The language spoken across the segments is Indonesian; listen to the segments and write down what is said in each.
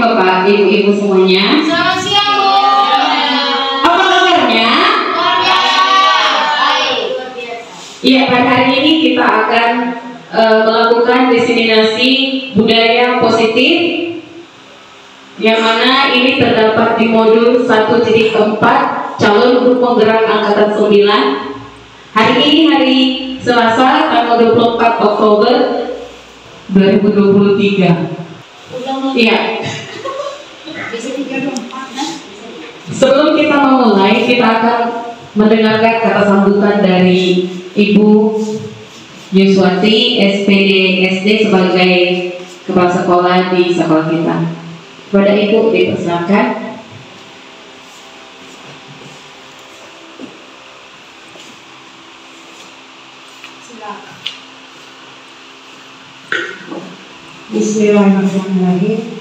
Bapak, Ibu-ibu semuanya. Selamat siang, Bu. Apa kabarnya? Iya, pada hari ini kita akan melakukan diseminasi budaya positif, yang mana ini terdapat di modul 1.4 calon guru penggerak angkatan 9. Hari ini hari Selasa tanggal 24 Oktober 2023. Iya. Sebelum kita memulai, kita akan mendengarkan kata sambutan dari Ibu Yuswati, SPD SD sebagai kepala sekolah di sekolah kita. Kepada Ibu dipersilakan. Bismillahirrahmanirrahim.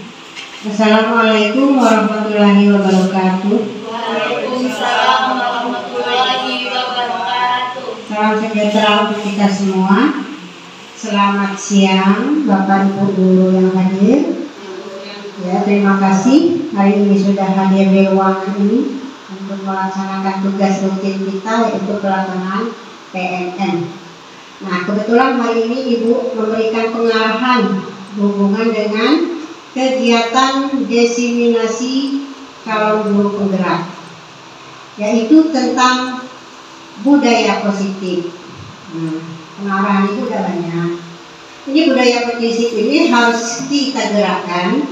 Assalamualaikum warahmatullahi wabarakatuh. Waalaikumsalam warahmatullahi wabarakatuh. Salam sejahtera untuk kita semua. Selamat siang Bapak Ibu guru yang hadir. Ya, terima kasih hari ini sudah hadir di ruangan ini untuk melaksanakan tugas rutin kita, yaitu pelaksanaan PNN. Nah, kebetulan hari ini Ibu memberikan pengarahan berhubungan dengan kegiatan diseminasi calon guru penggerak, yaitu tentang budaya positif. Pengarahan itu udah banyak. Ini budaya positif ini harus kita gerakkan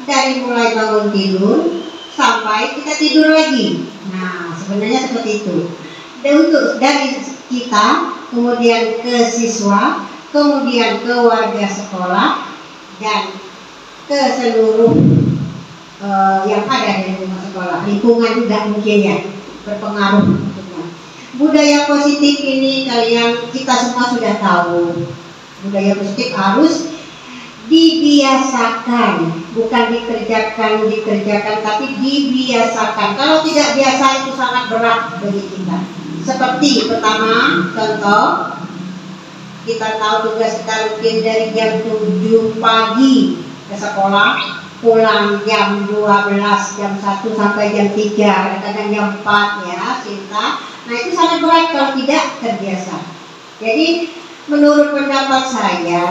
dari mulai bangun tidur sampai kita tidur lagi. Nah, sebenarnya seperti itu. Dan untuk dari kita, kemudian ke siswa, kemudian ke warga sekolah, dan ke seluruh yang ada di rumah sekolah, lingkungan juga mungkin ya berpengaruh. Budaya positif ini kita semua sudah tahu. Budaya positif harus dibiasakan, bukan dikerjakan, tapi dibiasakan. Kalau tidak biasa itu sangat berat bagi kita. Seperti pertama, contoh, kita tahu tugas kita rutin dari jam 7 pagi ke sekolah, pulang jam 12, jam 1 sampai jam 3, kadang jam 4 ya, Sinta. Nah, itu sangat berat kalau tidak terbiasa. Jadi, menurut pendapat saya,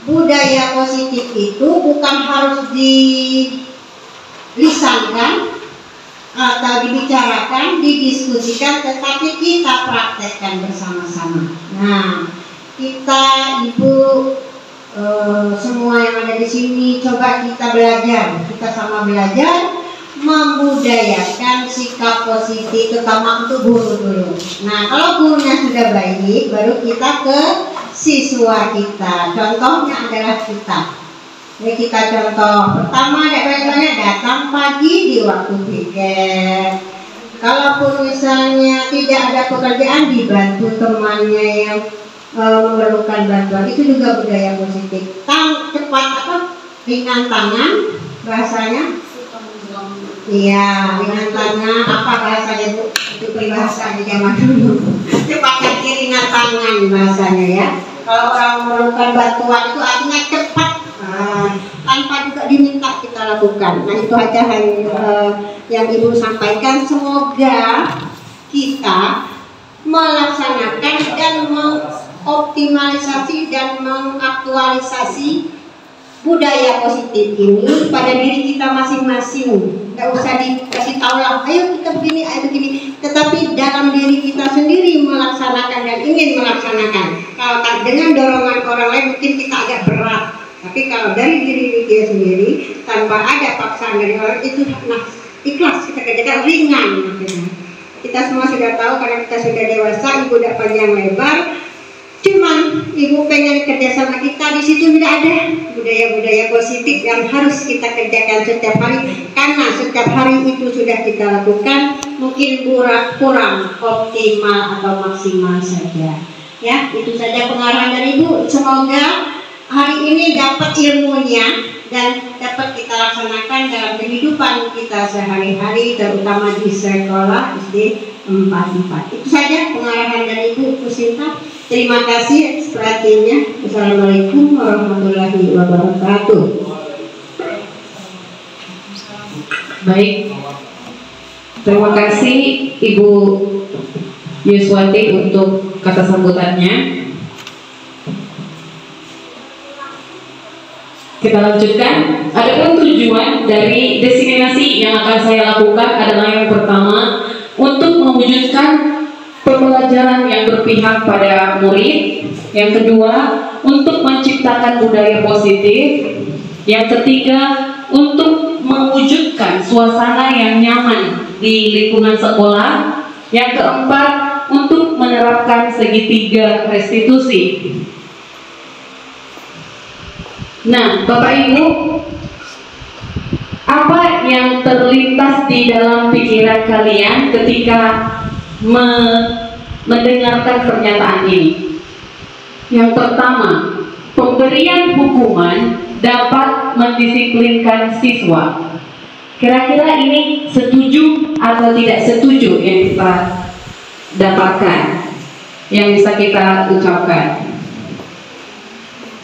budaya positif itu bukan harus dilisankan atau dibicarakan, didiskusikan, tetapi kita praktekkan bersama-sama. Nah, kita Ibu semua yang ada di sini, coba kita belajar, kita sama belajar membudayakan sikap positif, terutama untuk guru dulu. Nah, kalau gurunya sudah baik, baru kita ke siswa kita. Contohnya adalah kita. Jadi kita contoh pertama, datang pagi di waktu piket. Kalaupun misalnya tidak ada pekerjaan, dibantu temannya yang memerlukan bantuan, itu juga budaya positif. Cepat ringan tangan bahasanya. Iya, ringan tangan, apa bahasanya Bu? Itu peribahasa di zaman dulu. Cepat kaki ringan tangan bahasanya ya. Kalau orang memerlukan bantuan itu artinya cepat, tanpa juga diminta kita lakukan. Nah, itu aja yang Ibu sampaikan. Semoga kita melaksanakan dan mengoptimalisasi dan mengaktualisasi budaya positif ini pada diri kita masing-masing. Nggak usah dikasih tahu lah, ayo kita begini, ayo begini. Tetapi dalam diri kita sendiri melaksanakan dan ingin melaksanakan. Kalau dengan dorongan orang lain mungkin kita agak berat. Tapi kalau dari diri kita sendiri tanpa ada paksaan dari orang itu ikhlas kita kerjakan, ringan. Kita semua sudah tahu karena kita sudah dewasa, Ibu tidak panjang lebar. Cuman Ibu pengen kerjasama kita, di situ tidak ada budaya-budaya positif yang harus kita kerjakan setiap hari, karena setiap hari itu sudah kita lakukan, mungkin kurang optimal atau maksimal saja. Ya, itu saja pengarahan dari Ibu. Semoga hari ini dapat ilmunya dan dapat kita laksanakan dalam kehidupan kita sehari-hari, terutama di sekolah SD 44. Itu saja pengarahan dari Ibu Kusinta. Terima kasih atas perhatiannya. Wassalamualaikum warahmatullahi wabarakatuh. Baik, terima kasih Ibu Yuswati untuk kata sambutannya. Kita lanjutkan. Adapun tujuan dari diseminasi yang akan saya lakukan adalah yang pertama, untuk mewujudkan pembelajaran yang berpihak pada murid. Yang kedua, untuk menciptakan budaya positif. Yang ketiga, untuk mewujudkan suasana yang nyaman di lingkungan sekolah. Yang keempat, untuk menerapkan segitiga restitusi. Nah, Bapak Ibu, apa yang terlintas di dalam pikiran kalian ketika mendengarkan pernyataan ini? Yang pertama, pemberian hukuman dapat mendisiplinkan siswa. Kira-kira ini setuju atau tidak setuju yang kita dapatkan, yang bisa kita ucapkan?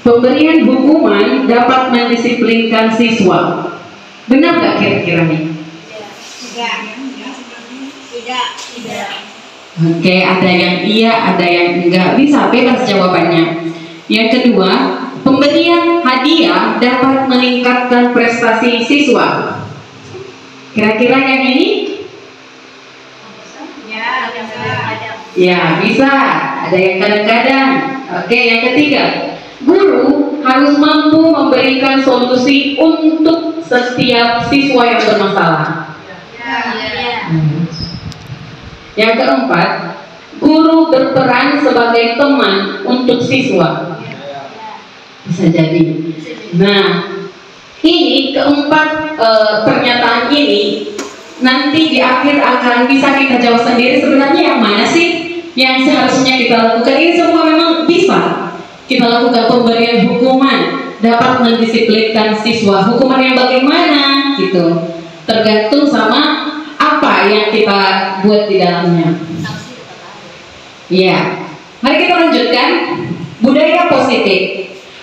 Pemberian hukuman dapat mendisiplinkan siswa. Benar nggak kira-kira nih? Tidak. Oke, ada yang iya, ada yang enggak. Bisa bebas jawabannya. Yang kedua, pemberian hadiah dapat meningkatkan prestasi siswa. Kira-kira yang ini? Ya, bisa. Ada yang kadang-kadang. Oke, yang ketiga, guru harus mampu memberikan solusi untuk setiap siswa yang bermasalah. Yang keempat, guru berperan sebagai teman untuk siswa. Bisa jadi. Nah, ini keempat pernyataan ini nanti di akhir akan bisa kita jawab sendiri sebenarnya yang mana sih yang seharusnya kita lakukan. Ini semua memang bisa kita lakukan. Pemberian hukuman dapat mendisiplinkan siswa. Hukuman yang bagaimana gitu, tergantung sama apa yang kita buat di dalamnya. Ya, mari kita lanjutkan. Budaya positif.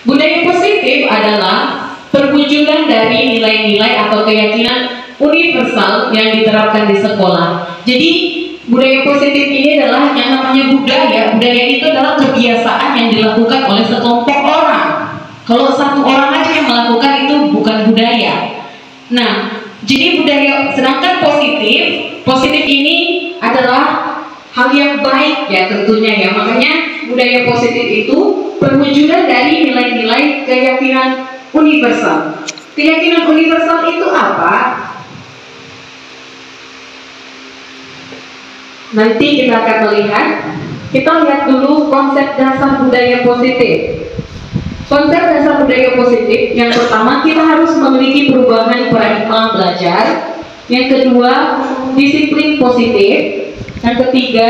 Budaya positif adalah perwujudan dari nilai-nilai atau keyakinan universal yang diterapkan di sekolah. Jadi budaya positif ini adalah yang namanya budaya. Budaya itu adalah kebiasaan yang dilakukan oleh sekelompok orang. Kalau satu orang aja yang melakukan itu bukan budaya. Nah, jadi budaya, sedangkan positif ini adalah hal yang baik ya tentunya ya. Makanya budaya positif itu perwujudan dari nilai-nilai keyakinan universal. Keyakinan universal itu apa? Nanti kita akan melihat. Kita lihat dulu konsep dasar budaya positif. Konsep dasar budaya positif, yang pertama, kita harus memiliki perubahan paradigma belajar. Yang kedua, disiplin positif. Yang ketiga,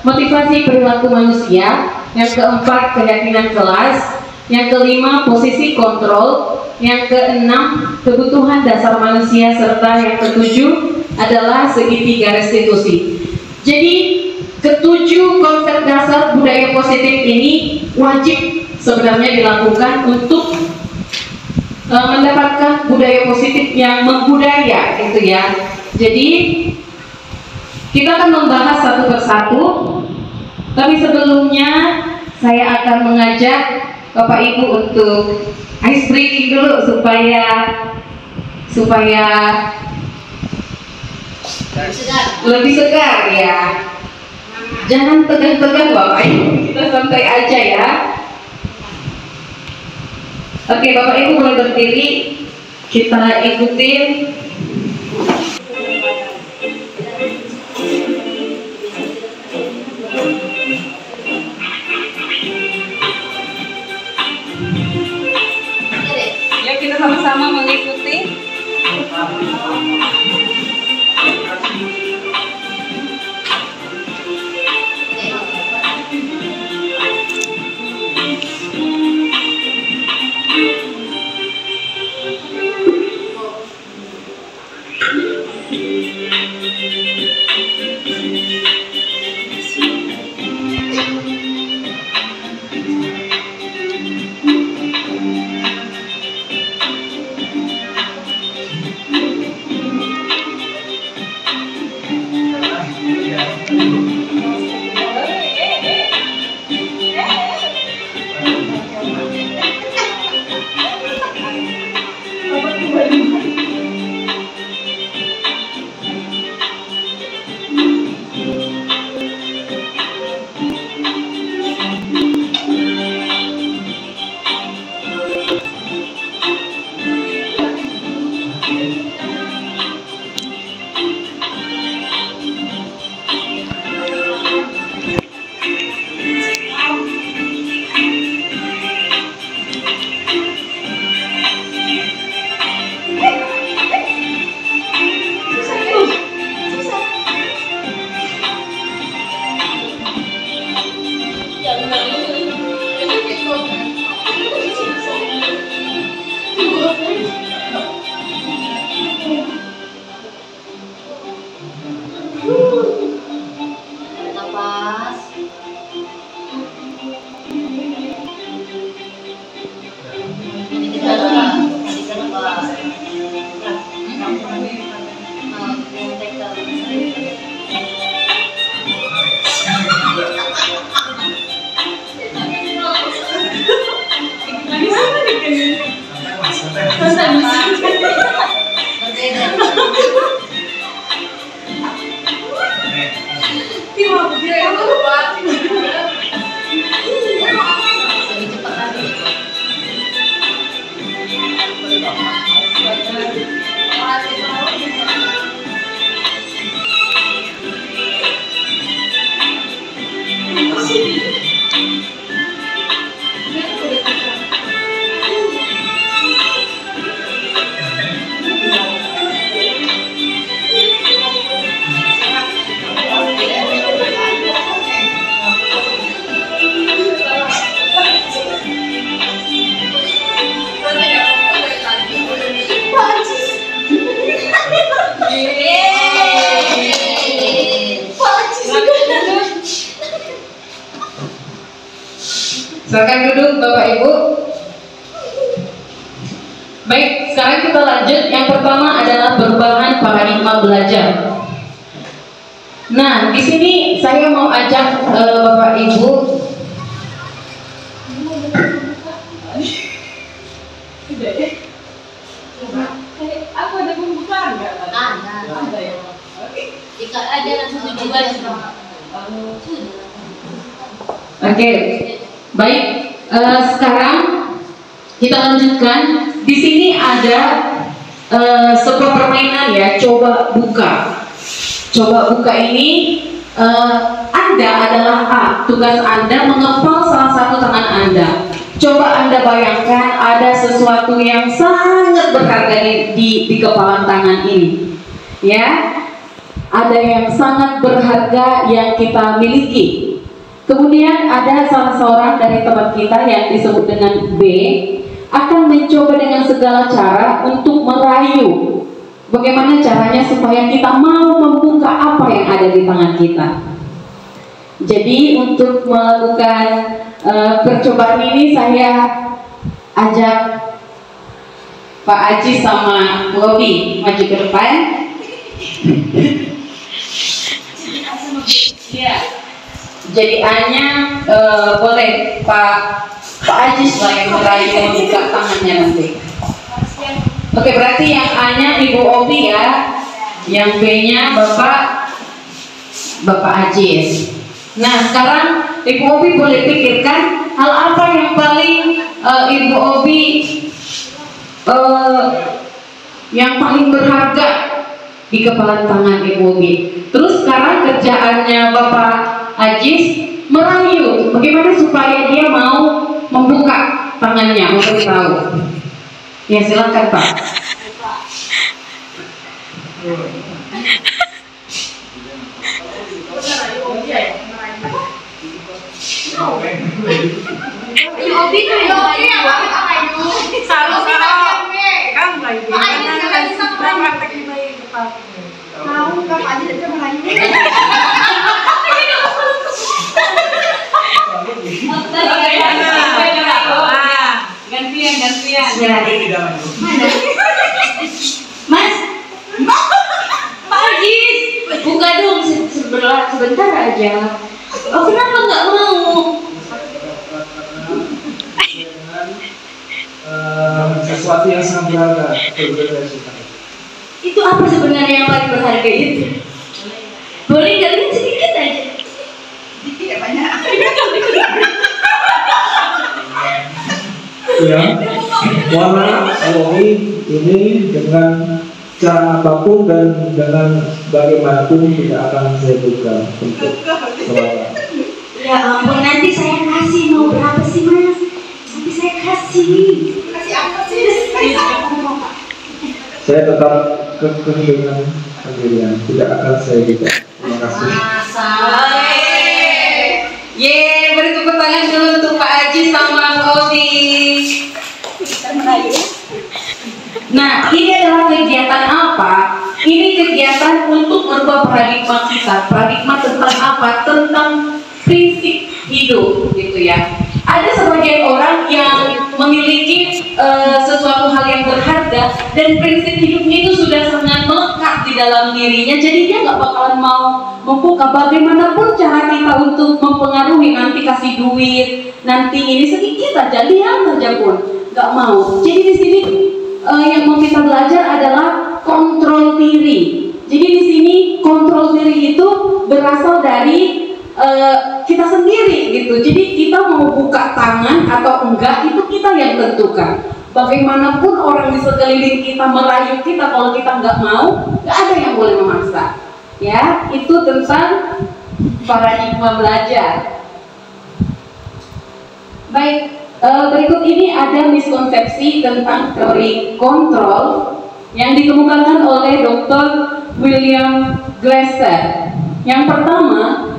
motivasi perilaku manusia. Yang keempat, keyakinan kelas. Yang kelima, posisi kontrol. Yang keenam, kebutuhan dasar manusia. Serta yang ketujuh adalah segitiga restitusi. Jadi ketujuh konsep dasar budaya positif ini wajib sebenarnya dilakukan untuk mendapatkan budaya positif yang membudaya gitu ya. Jadi kita akan membahas satu persatu, tapi sebelumnya saya akan mengajak Bapak Ibu untuk ice breaking dulu supaya lebih segar ya. Jangan tegang-tegang Bapak Ibu, kita santai aja ya. Oke, Bapak Ibu mulai berdiri, kita ikutin. Ya, kita sama-sama mengikuti. Nafas. Ini kita nafas. Silakan duduk Bapak Ibu. Baik, sekarang kita lanjut. Yang pertama adalah perubahan paradigma belajar. Nah, di sini saya mau ajak Bapak Ibu. Aku ada pembukaan nggak? Ada ya. Jika ada langsung tujuan. Oke, baik. Sekarang kita lanjutkan. Di sini ada sebuah permainan ya. Coba buka. Coba buka ini. Anda adalah A. Tugas Anda mengepal salah satu tangan Anda. Coba Anda bayangkan ada sesuatu yang sangat berharga di kepalan tangan ini. Ya, ada yang sangat berharga yang kita miliki. Kemudian ada salah seorang dari teman kita yang disebut dengan B akan mencoba dengan segala cara untuk merayu bagaimana caranya supaya kita mau membuka apa yang ada di tangan kita. Jadi untuk melakukan percobaan ini saya ajak Pak Aji sama Bu Obi maju ke depan. Ya. Jadi A-nya boleh Pak Aji lah yang merayu membuka tangannya nanti. Oke, berarti yang A-nya Ibu Obi ya, yang B-nya Bapak Aji. Nah, sekarang Ibu Obi boleh pikirkan hal apa yang paling Ibu Obi yang paling berharga di kepala tangan Ibu Obi. Terus sekarang kerjaannya Bapak Ajis merayu bagaimana supaya dia mau membuka tangannya untuk tahu. Ya, silakan Pak. Obi tuh yang Salah. Kan lagi. Karena bisa praktek di bayi depan. tahu kan aja dia merayu. Gantian. Mas, Pak Ajis, buka dong sebentar aja. Oh, kenapa nggak mau? Sesuatu yang sangat berharga. Itu apa sebenarnya yang paling berharga itu? Boleh nggak lihat sedikit aja? Tidak banyak. Ya, warna ini dengan cara apapun dan dengan bagaimanapun tidak akan saya buka untuk warna. Ya ampun, nanti saya kasih. Mau berapa sih Mas? Nanti saya kasih. Kasih apa sih? Kasih apa? Saya tetap dengan pendirian, tidak akan saya buka. Terima kasih. Yeay, beri tepuk tangan dulu untuk Pak Aji sama Obi. Kita merayu. Nah, ini adalah kegiatan apa? Ini kegiatan untuk merubah paradigma kita. Paradigma tentang apa? Tentang prinsip hidup, gitu ya. Ada sebagian orang yang memiliki sesuatu hal yang berharga dan prinsip hidupnya itu sudah sangat melekat di dalam dirinya, jadi dia nggak bakalan mau membuka bagaimanapun cara kita untuk mempengaruhi, nanti kasih duit, nanti ini sedikit aja, lihat aja pun nggak mau. Jadi di sini yang mau kita belajar adalah kontrol diri. Jadi di sini kontrol diri itu berasal dari kita sendiri gitu. Jadi kita mau buka tangan atau enggak itu kita yang tentukan. Bagaimanapun orang di sekeliling kita merayu kita, kalau kita nggak mau, nggak ada yang boleh memaksa. Ya, itu tentang paradigma belajar. Baik, berikut ini ada miskonsepsi tentang teori kontrol yang dikemukakan oleh Dr. William Glasser. Yang pertama,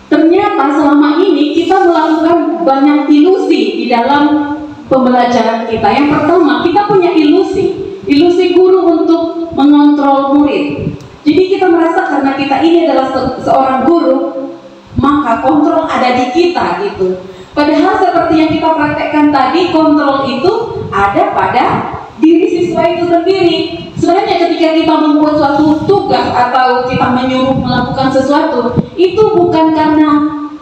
ternyata selama ini kita melakukan banyak ilusi di dalam pembelajaran kita. Yang pertama, kita punya ilusi guru untuk mengontrol murid. Jadi kita merasa karena kita ini adalah seorang guru, maka kontrol ada di kita gitu. Padahal seperti yang kita praktekkan tadi, kontrol itu ada pada diri siswa itu sendiri. Sebenarnya ketika kita membuat suatu tugas atau kita menyuruh melakukan sesuatu, itu bukan karena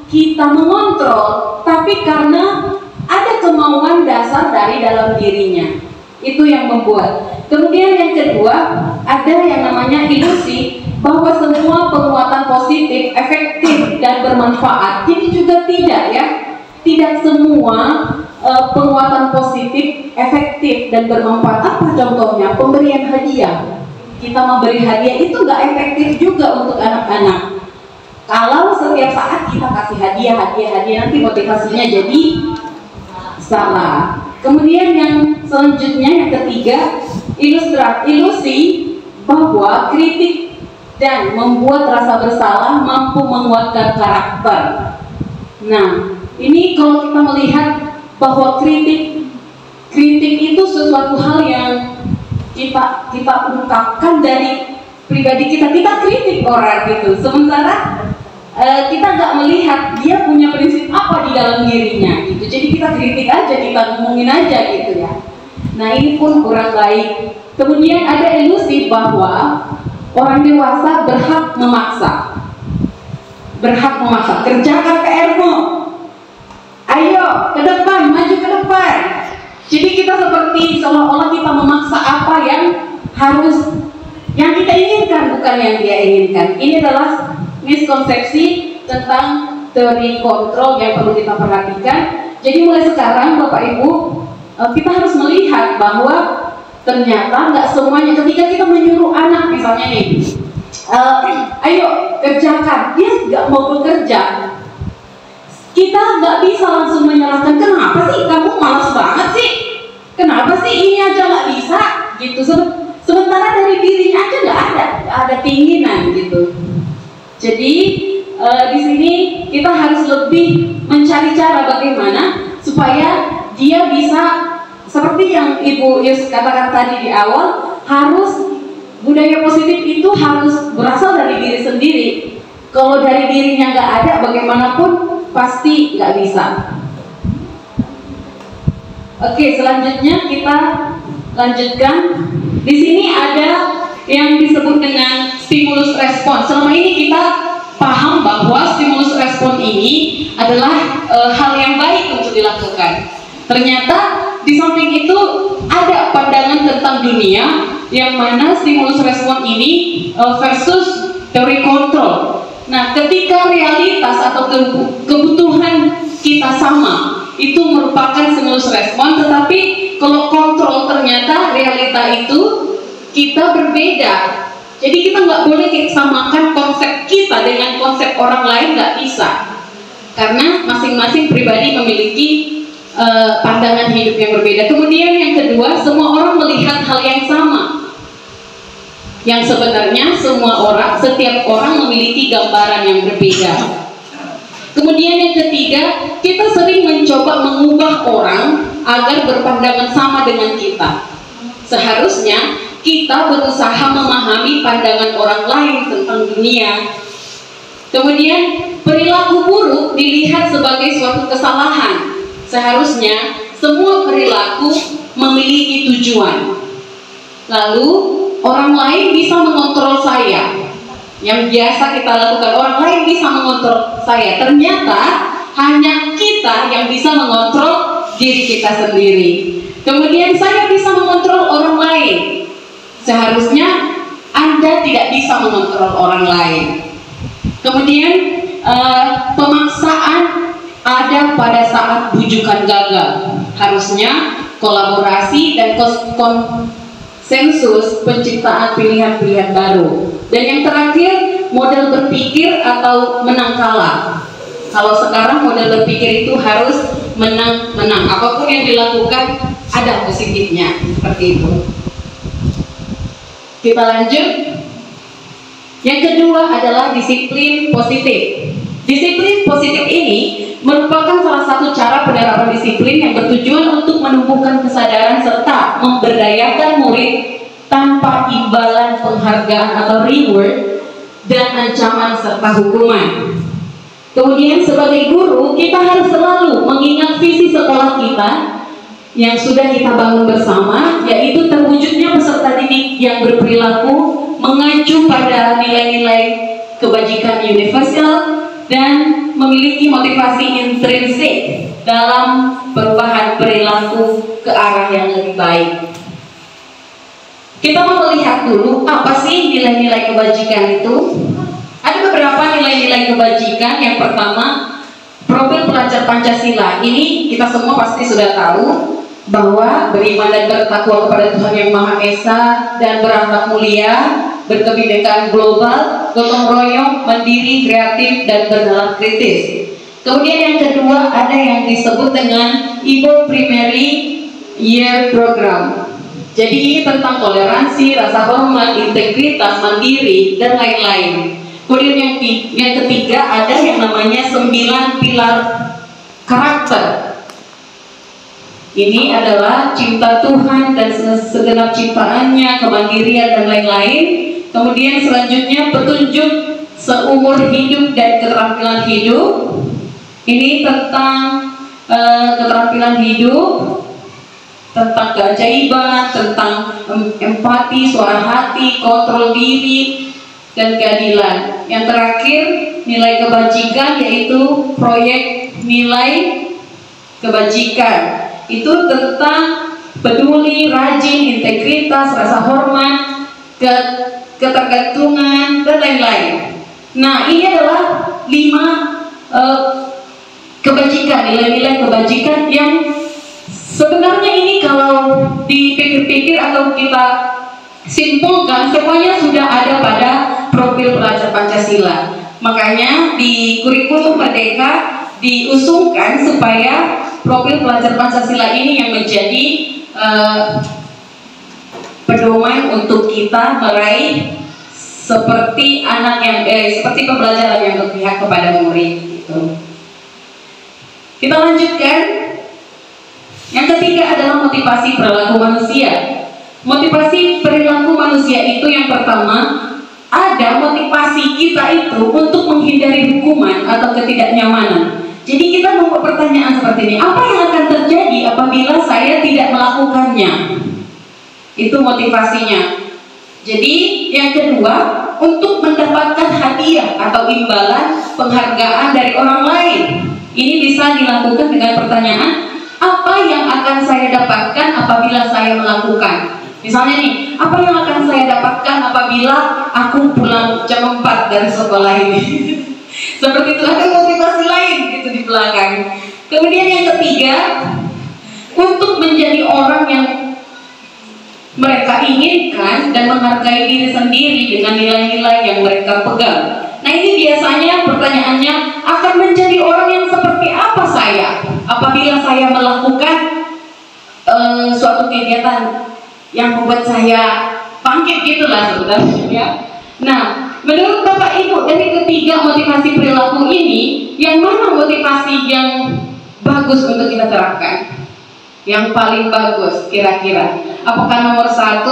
kita mengontrol, tapi karena ada kemauan dasar dari dalam dirinya. Itu yang membuat. Kemudian yang kedua, ada yang namanya ilusi bahwa semua penguatan positif, efektif dan bermanfaat. Ini juga tidak ya. Tidak semua penguatan positif, efektif dan bermanfaat. Apa contohnya? Pemberian hadiah. Kita memberi hadiah itu nggak efektif juga untuk anak-anak. Kalau setiap saat kita kasih hadiah, nanti motivasinya jadi salah. Kemudian yang selanjutnya, yang ketiga, ilusi bahwa kritik dan membuat rasa bersalah mampu menguatkan karakter. Nah, ini kalau kita melihat bahwa kritik itu sesuatu hal yang kita ungkapkan dari pribadi kita kritik orang gitu. Sementara kita nggak melihat dia punya prinsip apa di dalam dirinya gitu. Jadi kita kritik aja, kita ngomongin aja gitu ya. Nah, ini pun kurang baik. Kemudian ada ilusi bahwa orang dewasa berhak memaksa. Kerjakan PR-mu. Ayo ke depan, maju ke depan. Jadi kita seperti seolah-olah kita memaksa apa yang kita inginkan, bukan yang dia inginkan. Ini adalah miskonsepsi tentang teori kontrol yang perlu kita perhatikan. Jadi mulai sekarang Bapak Ibu, kita harus melihat bahwa ternyata nggak semuanya ketika kita menyuruh anak misalnya nih, ayo kerjakan, dia nggak mau bekerja, kita nggak bisa langsung menyalahkan, kenapa sih kamu malas banget sih, kenapa sih ini aja nggak bisa gitu. Sementara dari dirinya aja nggak ada keinginan gitu. Jadi di sini kita harus lebih mencari cara bagaimana supaya dia bisa seperti yang Ibu Yus katakan tadi di awal, harus budaya positif itu harus berasal dari diri sendiri. Kalau dari dirinya nggak ada, bagaimanapun pasti nggak bisa. Oke, selanjutnya kita lanjutkan. Di sini ada yang disebut dengan stimulus respon. Selama ini kita paham bahwa stimulus respon ini adalah hal yang baik untuk dilakukan. Ternyata di samping itu ada pandangan tentang dunia yang mana stimulus respon ini versus teori kontrol. Nah, ketika realitas atau kebutuhan kita sama, itu merupakan stimulus respon. Tetapi kalau kontrol, ternyata realita itu kita berbeda. Jadi kita nggak boleh samakan konsep kita dengan konsep orang lain, nggak bisa. Karena masing-masing pribadi memiliki pandangan hidup yang berbeda. Kemudian yang kedua, semua orang melihat hal yang sama. Yang sebenarnya setiap orang memiliki gambaran yang berbeda. Kemudian yang ketiga, kita sering mencoba mengubah orang agar berpandangan sama dengan kita. Seharusnya kita berusaha memahami pandangan orang lain tentang dunia. Kemudian perilaku buruk dilihat sebagai suatu kesalahan. Seharusnya semua perilaku memiliki tujuan. Lalu orang lain bisa mengontrol saya. Yang biasa kita lakukan, orang lain bisa mengontrol saya. Ternyata hanya kita yang bisa mengontrol diri kita sendiri. Kemudian saya bisa mengontrol orang lain. Seharusnya Anda tidak bisa mengontrol orang lain. Kemudian pemaksaan ada pada saat bujukan gagal. Harusnya kolaborasi dan konsensus penciptaan pilihan-pilihan baru. Dan yang terakhir, model berpikir atau menang kalah. Kalau sekarang model berpikir itu harus menang-menang. Apapun yang dilakukan ada positifnya, seperti itu. Kita lanjut. Yang kedua adalah disiplin positif. Disiplin positif ini merupakan salah satu cara penerapan disiplin yang bertujuan untuk menumbuhkan kesadaran serta memberdayakan murid tanpa imbalan penghargaan atau reward dan ancaman serta hukuman. Kemudian sebagai guru kita harus selalu mengingat visi sekolah kita yang sudah kita bangun bersama, yaitu terwujudnya peserta didik yang berperilaku mengacu pada nilai-nilai kebajikan universal dan memiliki motivasi intrinsik dalam perubahan perilaku ke arah yang lebih baik. Kita mau melihat dulu apa sih nilai-nilai kebajikan itu. Ada beberapa nilai-nilai kebajikan. Yang pertama, profil pelajar Pancasila. Ini kita semua pasti sudah tahu bahwa beriman dan bertakwa kepada Tuhan Yang Maha Esa dan berakhlak mulia, berkebinekaan global, gotong royong, mandiri, kreatif, dan bernalar kritis. Kemudian yang kedua ada yang disebut dengan Ibu Primary Year Program. Jadi ini tentang toleransi, rasa hormat, integritas, mandiri, dan lain-lain. Kemudian yang ketiga ada yang namanya 9 pilar karakter. Ini adalah cinta Tuhan dan segenap ciptaannya, kemandirian, dan lain-lain. Kemudian selanjutnya petunjuk seumur hidup dan keterampilan hidup. Ini tentang keterampilan hidup, tentang keajaiban, tentang empati, suara hati, kontrol diri, dan keadilan. Yang terakhir nilai kebajikan, yaitu proyek nilai kebajikan. Itu tentang peduli, rajin, integritas, rasa hormat, ketergantungan, dan lain-lain. Nah, ini adalah 5 kebajikan, nilai-nilai kebajikan yang sebenarnya ini kalau dipikir-pikir atau kita simpulkan, semuanya sudah ada pada profil pelajar Pancasila. Makanya di kurikulum Merdeka diusulkan supaya profil pelajar Pancasila ini yang menjadi pedoman untuk kita meraih seperti anak yang seperti pembelajaran yang berpihak kepada murid gitu. Kita lanjutkan. Yang ketiga adalah motivasi perilaku manusia. Motivasi perilaku manusia itu yang pertama, ada motivasi kita itu untuk menghindari hukuman atau ketidaknyamanan. Jadi kita membuat pertanyaan seperti ini, apa yang akan terjadi apabila saya tidak melakukannya? Itu motivasinya. Jadi yang kedua, untuk mendapatkan hadiah atau imbalan penghargaan dari orang lain. Ini bisa dilakukan dengan pertanyaan, apa yang akan saya dapatkan apabila saya melakukan? Misalnya nih, apa yang akan saya dapatkan apabila aku pulang jam 4 dari sekolah ini? Seperti itu, ada motivasi lain gitu di belakang. Kemudian yang ketiga, untuk menjadi orang yang mereka inginkan dan menghargai diri sendiri dengan nilai-nilai yang mereka pegang. Nah, ini biasanya pertanyaannya, akan menjadi orang yang seperti apa saya apabila saya melakukan suatu kegiatan yang membuat saya bangkit gitulah sebenarnya. Nah, menurut Bapak Ibu, dari ketiga motivasi perilaku ini, yang mana motivasi yang bagus untuk kita terapkan? yang paling bagus kira-kira? Apakah nomor 1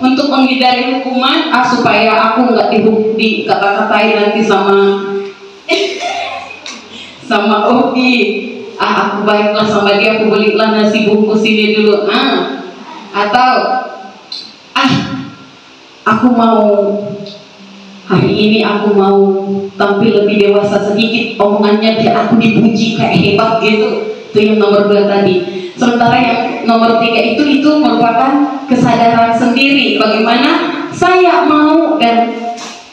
untuk menghindari hukuman, supaya aku nggak dikata-katain nanti sama Oki, aku baiklah sama dia, aku belilah nasi bungkus ini dulu, atau aku mau hari ini aku mau tampil lebih dewasa sedikit omongannya biar aku dipuji kayak hebat gitu. Itu yang nomor 2 tadi. Sementara yang nomor 3 itu merupakan kesadaran sendiri bagaimana saya mau, dan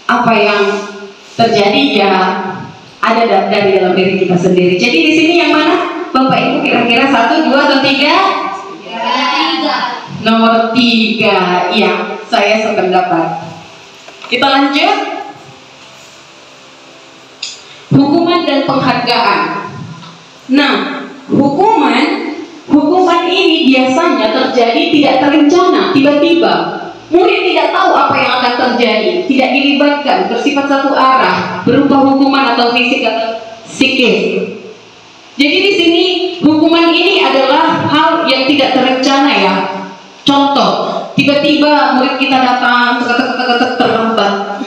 apa yang terjadi ya ada dari dalam diri kita sendiri. Jadi di sini yang mana Bapak Ibu kira-kira 1, 2 atau 3? 3. Nomor 3, iya, saya sependapat. Kita lanjut. Hukuman dan penghargaan. Nah, hukuman ini biasanya terjadi tidak terencana, tiba-tiba. Murid tidak tahu apa yang akan terjadi, tidak dilibatkan, bersifat satu arah, berupa hukuman atau fisik atau psikis. Jadi di sini hukuman ini adalah hal yang tidak terencana ya. Contoh, tiba-tiba murid kita datang terlambat.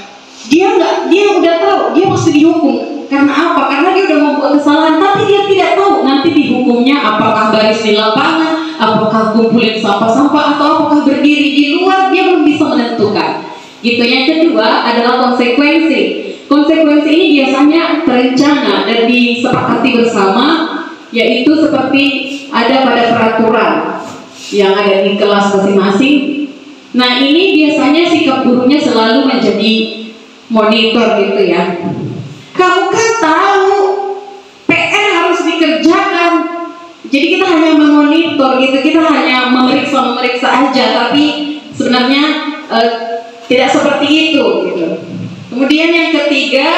Dia udah tahu dia masih dihukum. Karena apa? Karena dia udah membuat kesalahan, tapi dia tidak tahu nanti dihukumnya apakah baris di lapangan, apakah kumpulin sampah-sampah, atau apakah berdiri di luar. Dia belum bisa menentukan. Gitu. Yang kedua adalah konsekuensi. Konsekuensi ini biasanya terencana dan disepakati bersama, yaitu seperti ada pada peraturan yang ada di kelas masing-masing. Nah, ini biasanya sikap gurunya selalu menjadi monitor gitu ya. Kamu kan tahu PR harus dikerjakan. Jadi kita hanya memonitor gitu, kita hanya memeriksa aja, tapi sebenarnya tidak seperti itu gitu. Kemudian yang ketiga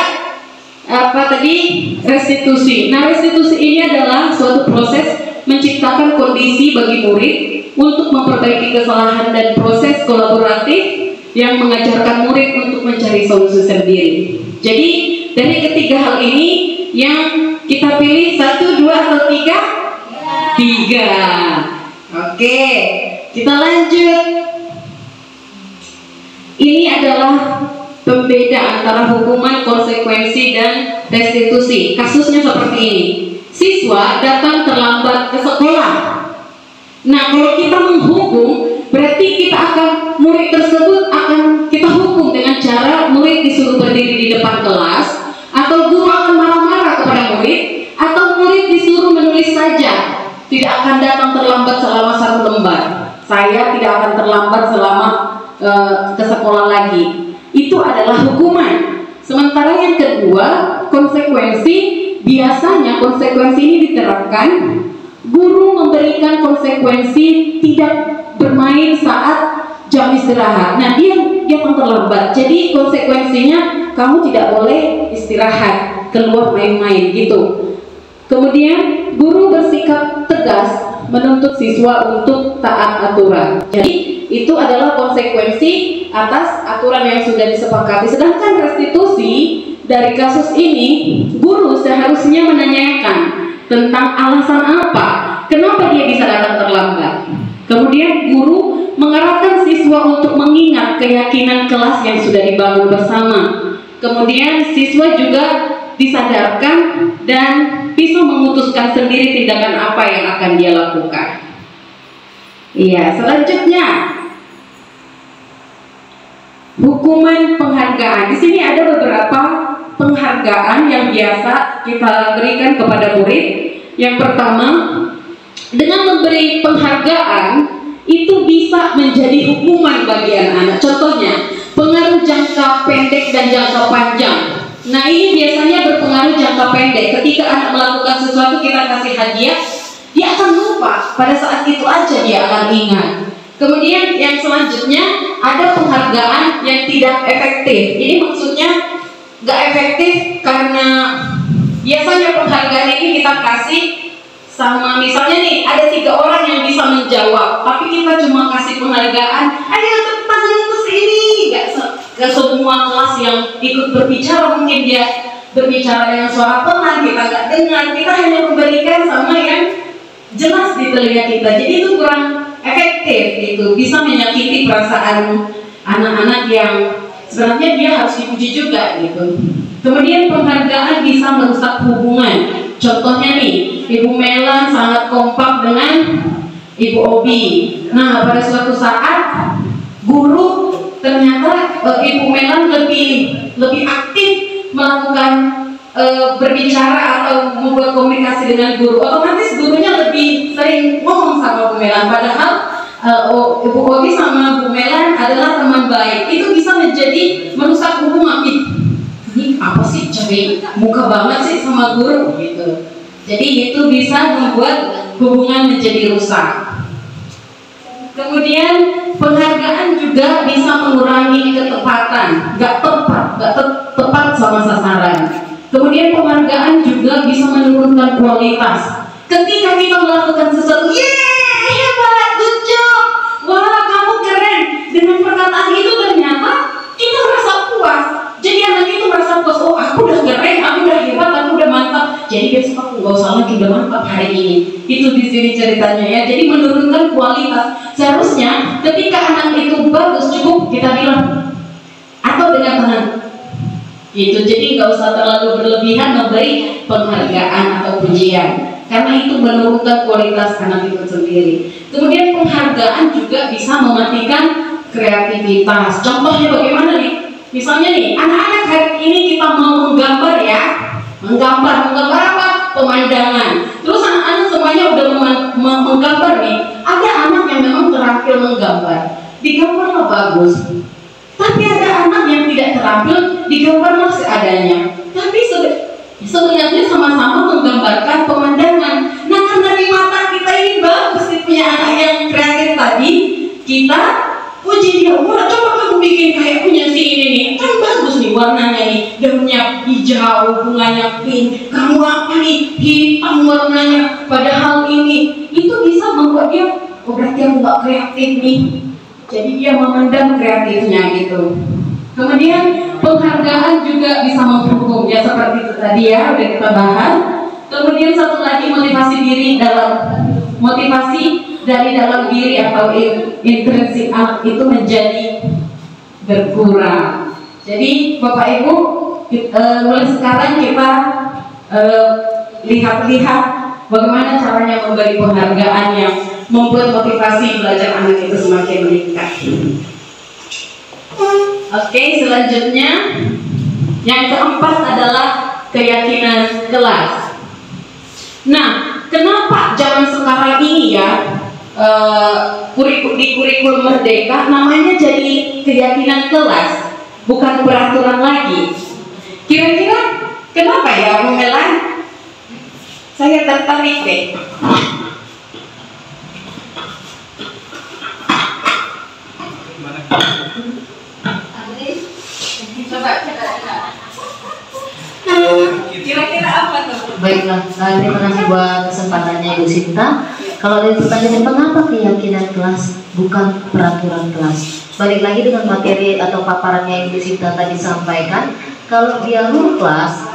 restitusi. Nah, restitusi ini adalah suatu proses menciptakan kondisi bagi murid untuk memperbaiki kesalahan dan proses kolaboratif yang mengajarkan murid untuk mencari solusi sendiri. Jadi dari ketiga hal ini yang kita pilih 1, 2 atau 3? 3. Oke, kita lanjut. Ini adalah pembeda antara hukuman, konsekuensi, dan restitusi. Kasusnya seperti ini. Siswa datang terlambat ke sekolah. Nah, kalau kita menghukum, berarti murid tersebut akan kita hukum dengan cara murid disuruh berdiri di depan kelas, atau guru akan marah-marah kepada murid, atau murid disuruh menulis saja, tidak akan datang terlambat selama 1 lembar. Saya tidak akan terlambat selama ke sekolah lagi. Itu adalah hukuman. Sementara yang kedua, konsekuensi. Biasanya konsekuensi ini diterapkan, guru memberikan konsekuensi tidak bermain saat jam istirahat. Nah, dia akan terlambat. Jadi konsekuensinya kamu tidak boleh istirahat, keluar main-main gitu. Kemudian guru bersikap tegas menuntut siswa untuk taat aturan. Jadi itu adalah konsekuensi atas aturan yang sudah disepakati. Sedangkan restitusi dari kasus ini, guru seharusnya menanyakan tentang alasan apa, kenapa dia bisa datang terlambat. Kemudian guru mengarahkan siswa untuk mengingat keyakinan kelas yang sudah dibangun bersama. Kemudian siswa juga disadarkan dan bisa memutuskan sendiri tindakan apa yang akan dia lakukan. Iya, selanjutnya hukuman penghargaan. Di sini ada beberapa penghargaan yang biasa kita berikan kepada murid. Yang pertama, dengan memberi penghargaan itu bisa menjadi hukuman bagi anak-anak. Contohnya, pengaruh jangka pendek dan jangka panjang. Nah, ini biasanya berpengaruh jangka pendek. Ketika anak melakukan sesuatu, kita kasih hadiah, dia akan lupa. Pada saat itu aja dia akan ingat. Kemudian yang selanjutnya ada penghargaan yang tidak efektif. Ini maksudnya nggak efektif karena biasanya penghargaan ini kita kasih sama, misalnya nih ada 3 orang yang bisa menjawab, tapi kita cuma kasih penghargaan, ayo tepuk tangan untuk sini. Gak semua kelas yang ikut berbicara, mungkin dia berbicara dengan suara pelan, kita gak dengar. Kita hanya memberikan sama yang jelas di telinga kita. Jadi itu kurang efektif, itu bisa menyakiti perasaan anak-anak yang sebenarnya dia harus dipuji juga gitu. Kemudian penghargaan bisa merusak hubungan. Contohnya nih, Ibu Melan sangat kompak dengan Ibu Obi. Nah, pada suatu saat guru ternyata Ibu Melan lebih aktif melakukan berbicara atau membuat komunikasi dengan guru. Otomatis gurunya lebih sering ngomong sama Bu Melan. Padahal Ibu Obi sama Bu Melan adalah teman baik. Itu bisa menjadi merusak hubungan. Ini apa sih, cari muka banget sih sama guru gitu. Jadi itu bisa membuat hubungan menjadi rusak. Kemudian penghargaan juga bisa mengurangi ketepatan, nggak tepat sama sasaran. Kemudian penghargaan juga bisa menurunkan kualitas. Ketika kita melakukan sesuatu, yeay, hebat, good job, wah kamu keren. Dengan perkataan itu ternyata kita merasa puas. Jadi anak itu merasa puas, oh aku udah keren, aku udah hebat, aku udah mantap. Jadi besok aku nggak usah lagi udah mantap hari ini. Itu di sini ceritanya ya. Jadi menurunkan kualitas. Seharusnya ketika anak itu bagus cukup kita bilang atau dengan tangan. Gitu. Jadi nggak usah terlalu berlebihan memberi penghargaan atau pujian. Karena itu menurunkan kualitas anak itu sendiri. Kemudian penghargaan juga bisa mematikan kreativitas. Contohnya bagaimana nih? Misalnya nih, anak-anak hari ini kita mau menggambar ya, menggambar apa? Pemandangan. Terus anak-anak semuanya udah menggambar nih. Ada anak yang memang terampil menggambar, digambarlah bagus. Tapi ada anak yang tidak terampil, digambarlah seadanya. Tapi sebenarnya sama-sama menggambarkan pemandangan. Nah, karena di mata kita ini bagus, punya anak yang kreatif tadi, kita puji dia, wah coba kamu bikin kayak punya si ini nih, kan bagus nih warnanya nih, daunnya hijau, bunganya pink, kamu apa nih, hitam warnanya, padahal ini, itu bisa membuat dia, oh berarti aku gak kreatif nih, jadi dia memendam kreatifnya gitu. Kemudian penghargaan juga bisa menghukum, ya seperti itu tadi ya, udah kita bahas. Kemudian satu lagi motivasi dari dalam diri atau intrinsik anak itu menjadi berkurang. Jadi Bapak Ibu, mulai sekarang kita lihat-lihat bagaimana caranya memberi penghargaan yang membuat motivasi belajar anak itu semakin meningkat. Oke, selanjutnya yang keempat adalah keyakinan kelas. Nah, kenapa zaman sekarang ini ya di kurikulum Merdeka namanya jadi keyakinan kelas, bukan peraturan lagi. Kira-kira kenapa ya, Bu Melan? Saya tertarik deh. Coba. Kira-kira apa tuh? Baiklah, terima kasih buat kesempatannya Ibu Sinta. Kalau dari pertanyaan mengapa keyakinan kelas bukan peraturan kelas? Balik lagi dengan materi atau paparan yang Ibu Sinta tadi sampaikan. Kalau dia rule kelas,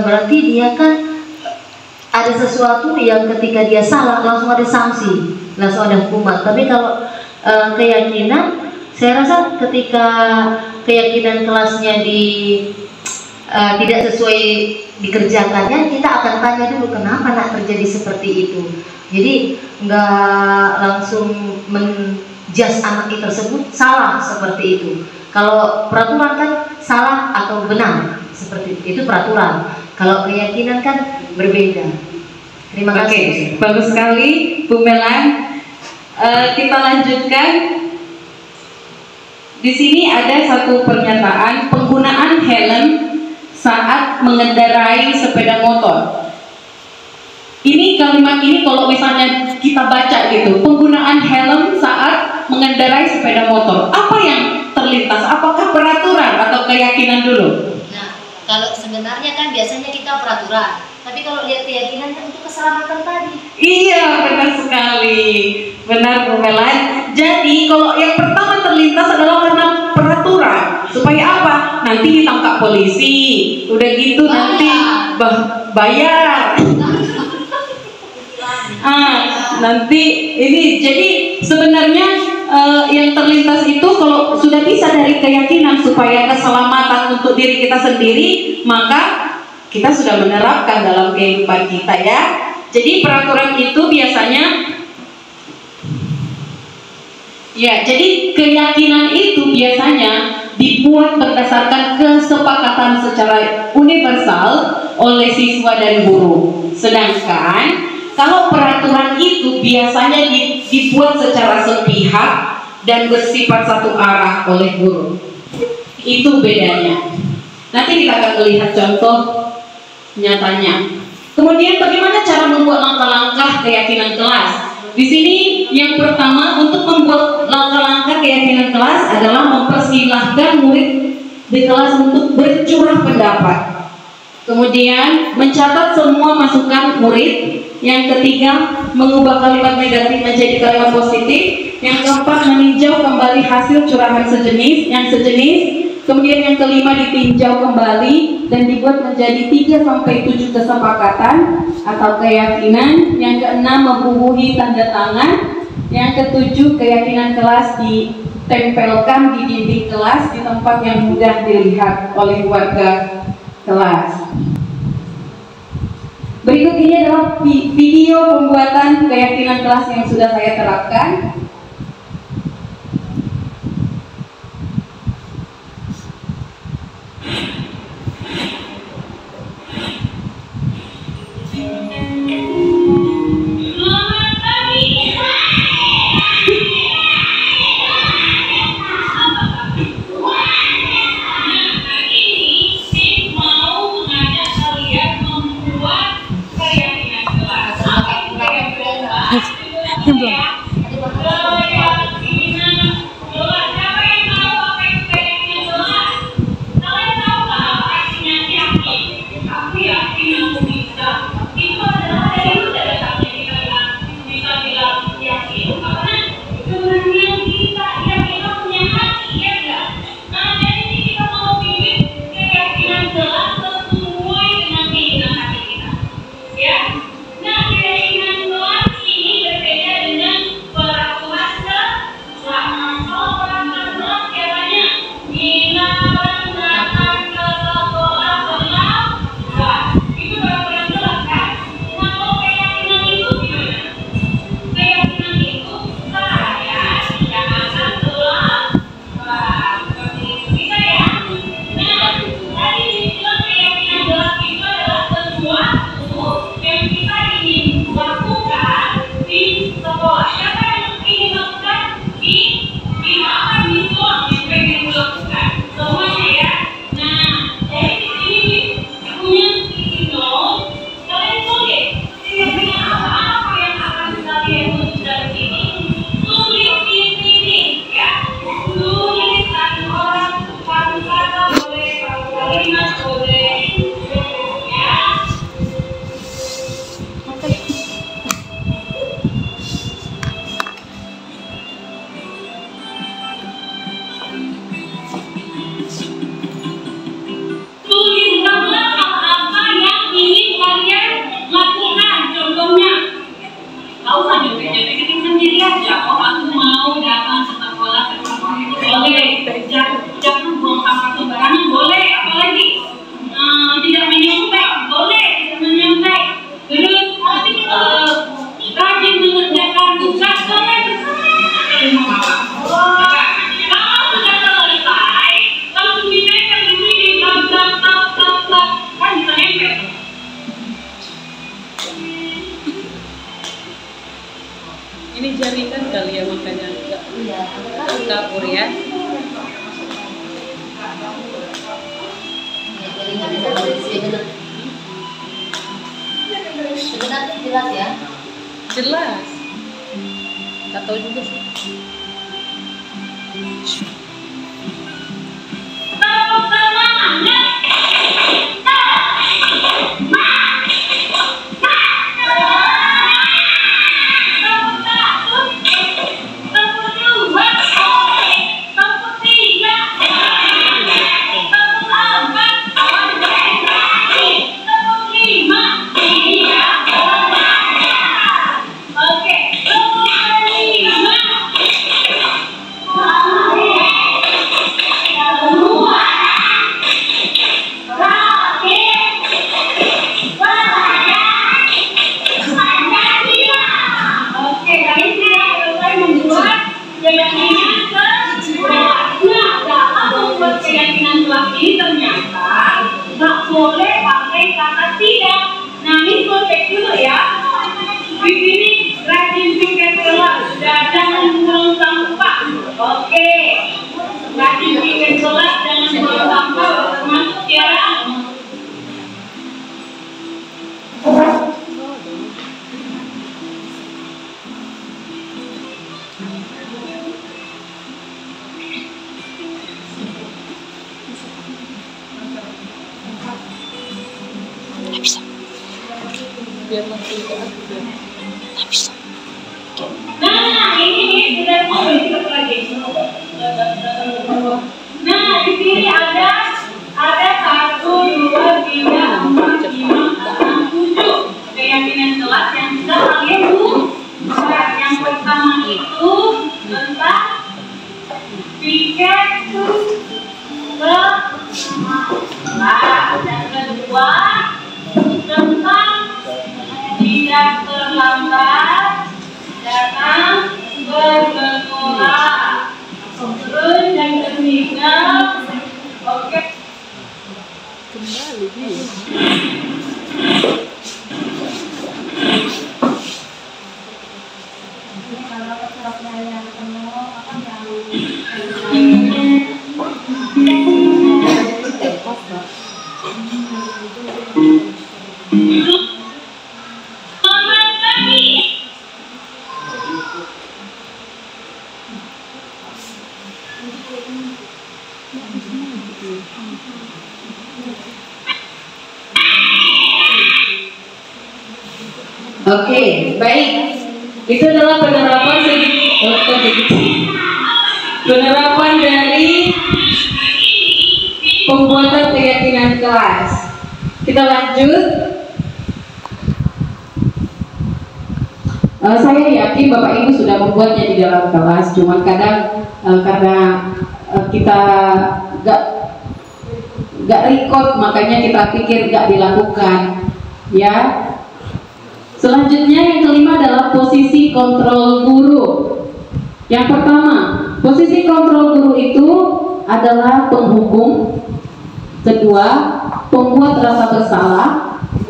berarti dia kan ada sesuatu yang ketika dia salah langsung ada sanksi, langsung ada hukuman. Tapi kalau keyakinan, saya rasa ketika keyakinan kelasnya tidak sesuai dikerjakannya, kita akan tanya dulu kenapa nak terjadi seperti itu. Jadi nggak langsung menjudge anak tersebut salah seperti itu. Kalau peraturan kan salah atau benar seperti itu peraturan. Kalau keyakinan kan berbeda. Terima kasih. Oke, bagus sekali Bu Melan. Kita lanjutkan. Di sini ada satu pernyataan penggunaan helm saat mengendarai sepeda motor. Ini kalimat ini kalau misalnya kita baca gitu, penggunaan helm saat mengendarai sepeda motor, apa yang terlintas? Apakah peraturan atau keyakinan dulu? Nah, kalau sebenarnya kan biasanya kita peraturan, tapi kalau lihat keyakinan kan itu keselamatan tadi. Iya, benar sekali, benar Bu Melan. Jadi kalau yang pertama terlintas adalah karena peraturan, supaya apa? Nanti ditangkap polisi, udah gitu nanti bayar. Nanti ini jadi sebenarnya yang terlintas itu kalau sudah bisa dari keyakinan supaya keselamatan untuk diri kita sendiri, maka kita sudah menerapkan dalam kehidupan kita ya. Jadi peraturan itu biasanya ya, jadi keyakinan itu biasanya dibuat berdasarkan kesepakatan secara universal oleh siswa dan guru. Sedangkan kalau peraturan itu biasanya dibuat secara sepihak dan bersifat satu arah oleh guru. Itu bedanya. Nanti kita akan melihat contoh nyatanya. Kemudian bagaimana cara membuat langkah-langkah keyakinan kelas? Di sini yang pertama untuk membuat langkah-langkah keyakinan kelas adalah mempersilahkan murid di kelas untuk bercurah pendapat. Kemudian mencatat semua masukan murid. Yang ketiga, mengubah kalimat negatif menjadi kalimat positif. Yang keempat, meninjau kembali hasil curahan yang sejenis. Kemudian yang kelima, ditinjau kembali dan dibuat menjadi 3-7 kesepakatan atau keyakinan. Yang keenam, membubuhi tanda tangan. Yang ketujuh, keyakinan kelas ditempelkan di dinding kelas di tempat yang mudah dilihat oleh warga kelas. Berikut ini adalah video pembuatan keyakinan kelas yang sudah saya terapkan. Jangan buang sampah sembarangan, boleh. Apalagi tidak menyontek, boleh. Tidak menyontek. Terus rajin mengerjakan tugas, boleh bersama. Kalau sudah selesai, langsung dinaikkan di sini, kan bisa nempel. Ini jaringan kali ya, makanya enggak kabur ya. Sebenarnya jelas ya? Jelas. Nggak tahu juga sih. Oke. Nanti bikin kelas jangan bawa sampah termasuk ya. Nah, ini sudah mau lagi. Nah, di sini ada 1, 2, 3, 4, 5, 6, 7 keyakinan kelas yang sudah kalian buat. Yang pertama itu tentang tiket yang kedua tentang tidak terlambat datang bersekolah. Terus yang ketiga, oke. Oke, baik. Itu adalah penerapan dari pembuatan keyakinan kelas. Kita lanjut. Saya yakin Bapak Ibu sudah membuatnya di dalam kelas, cuman kadang karena kita gak record, makanya kita pikir gak dilakukan, ya. Selanjutnya yang kelima adalah posisi kontrol guru. Yang pertama, posisi kontrol guru itu adalah penghukum. Kedua, pembuat rasa bersalah.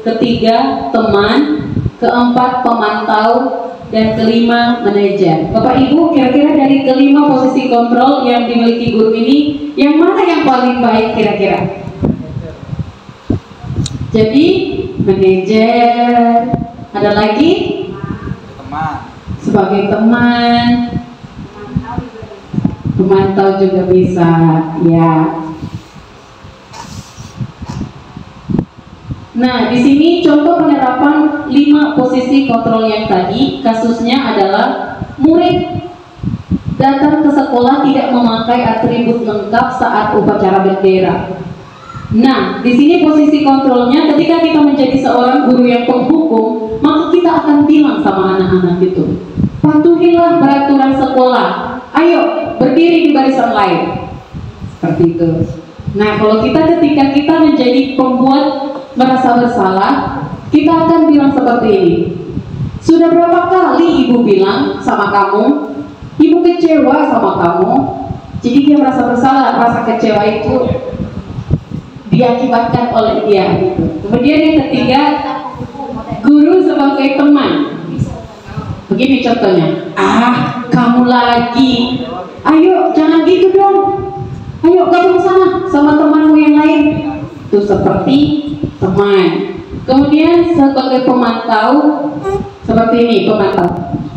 Ketiga, teman. Keempat, pemantau. Dan kelima, manajer. Bapak Ibu, kira-kira dari kelima posisi kontrol yang dimiliki guru ini, yang mana yang paling baik kira-kira? Jadi, manajer. Ada lagi? Teman. Sebagai teman. Pemantau juga bisa, ya. Nah, di sini contoh penerapan 5 posisi kontrol yang tadi. Kasusnya adalah murid datang ke sekolah tidak memakai atribut lengkap saat upacara bendera. Nah, di sini posisi kontrolnya ketika kita menjadi seorang guru yang penghukum, maka kita akan bilang sama anak-anak itu, patuhilah peraturan sekolah. Ayo, berdiri di barisan lain. Seperti itu. Nah, kalau ketika kita menjadi pembuat merasa bersalah, kita akan bilang seperti ini. Sudah berapa kali ibu bilang sama kamu, ibu kecewa sama kamu. Jadi dia merasa bersalah, rasa kecewa itu diakibatkan oleh dia gitu. Kemudian yang ketiga, guru sebagai teman. Begini contohnya, kamu lagi, ayo jangan gitu dong, ayo gabung sana sama temanmu yang lain. Itu seperti teman. Kemudian sebagai pemantau, seperti ini pemantau,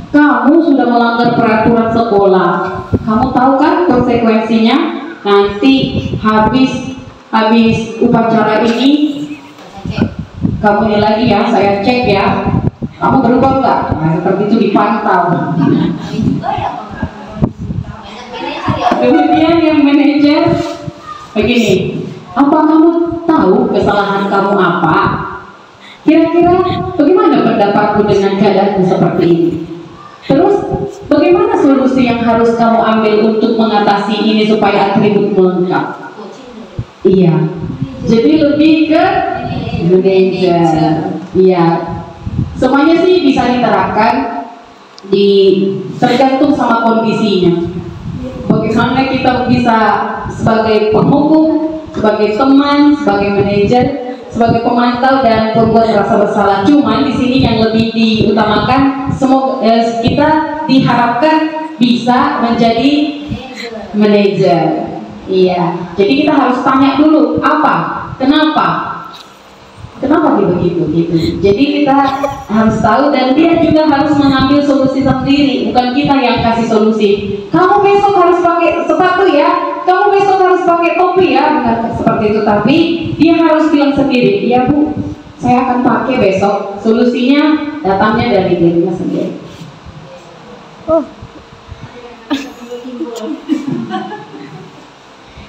kamu sudah melanggar peraturan sekolah, kamu tahu kan konsekuensinya? Nanti habis upacara ini kamu ini lagi ya, saya cek ya, kamu berubah nggak? Nah, seperti itu dipantau. Kemudian yang manajer begini, apa kamu tahu kesalahan kamu apa? Kira-kira bagaimana pendapatku dengan keadaanmu seperti ini? Terus bagaimana solusi yang harus kamu ambil untuk mengatasi ini supaya atribut lengkap? Iya, jadi lebih ke manajer. Iya, semuanya sih bisa diterapkan, tergantung sama kondisinya. Bagaimana kita bisa sebagai penghukum, sebagai teman, sebagai manajer, sebagai pemantau dan pembuat rasa bersalah. Cuman di sini yang lebih diutamakan, semoga kita diharapkan bisa menjadi manajer. Iya, jadi kita harus tanya dulu apa, kenapa begitu gitu. Jadi kita harus tahu dan dia juga harus mengambil solusi sendiri, bukan kita yang kasih solusi. Kamu besok harus pakai sepatu ya, kamu besok harus pakai topi ya, bukan seperti itu. Tapi dia harus bilang sendiri, iya Bu, saya akan pakai besok. Solusinya datangnya dari dirinya sendiri.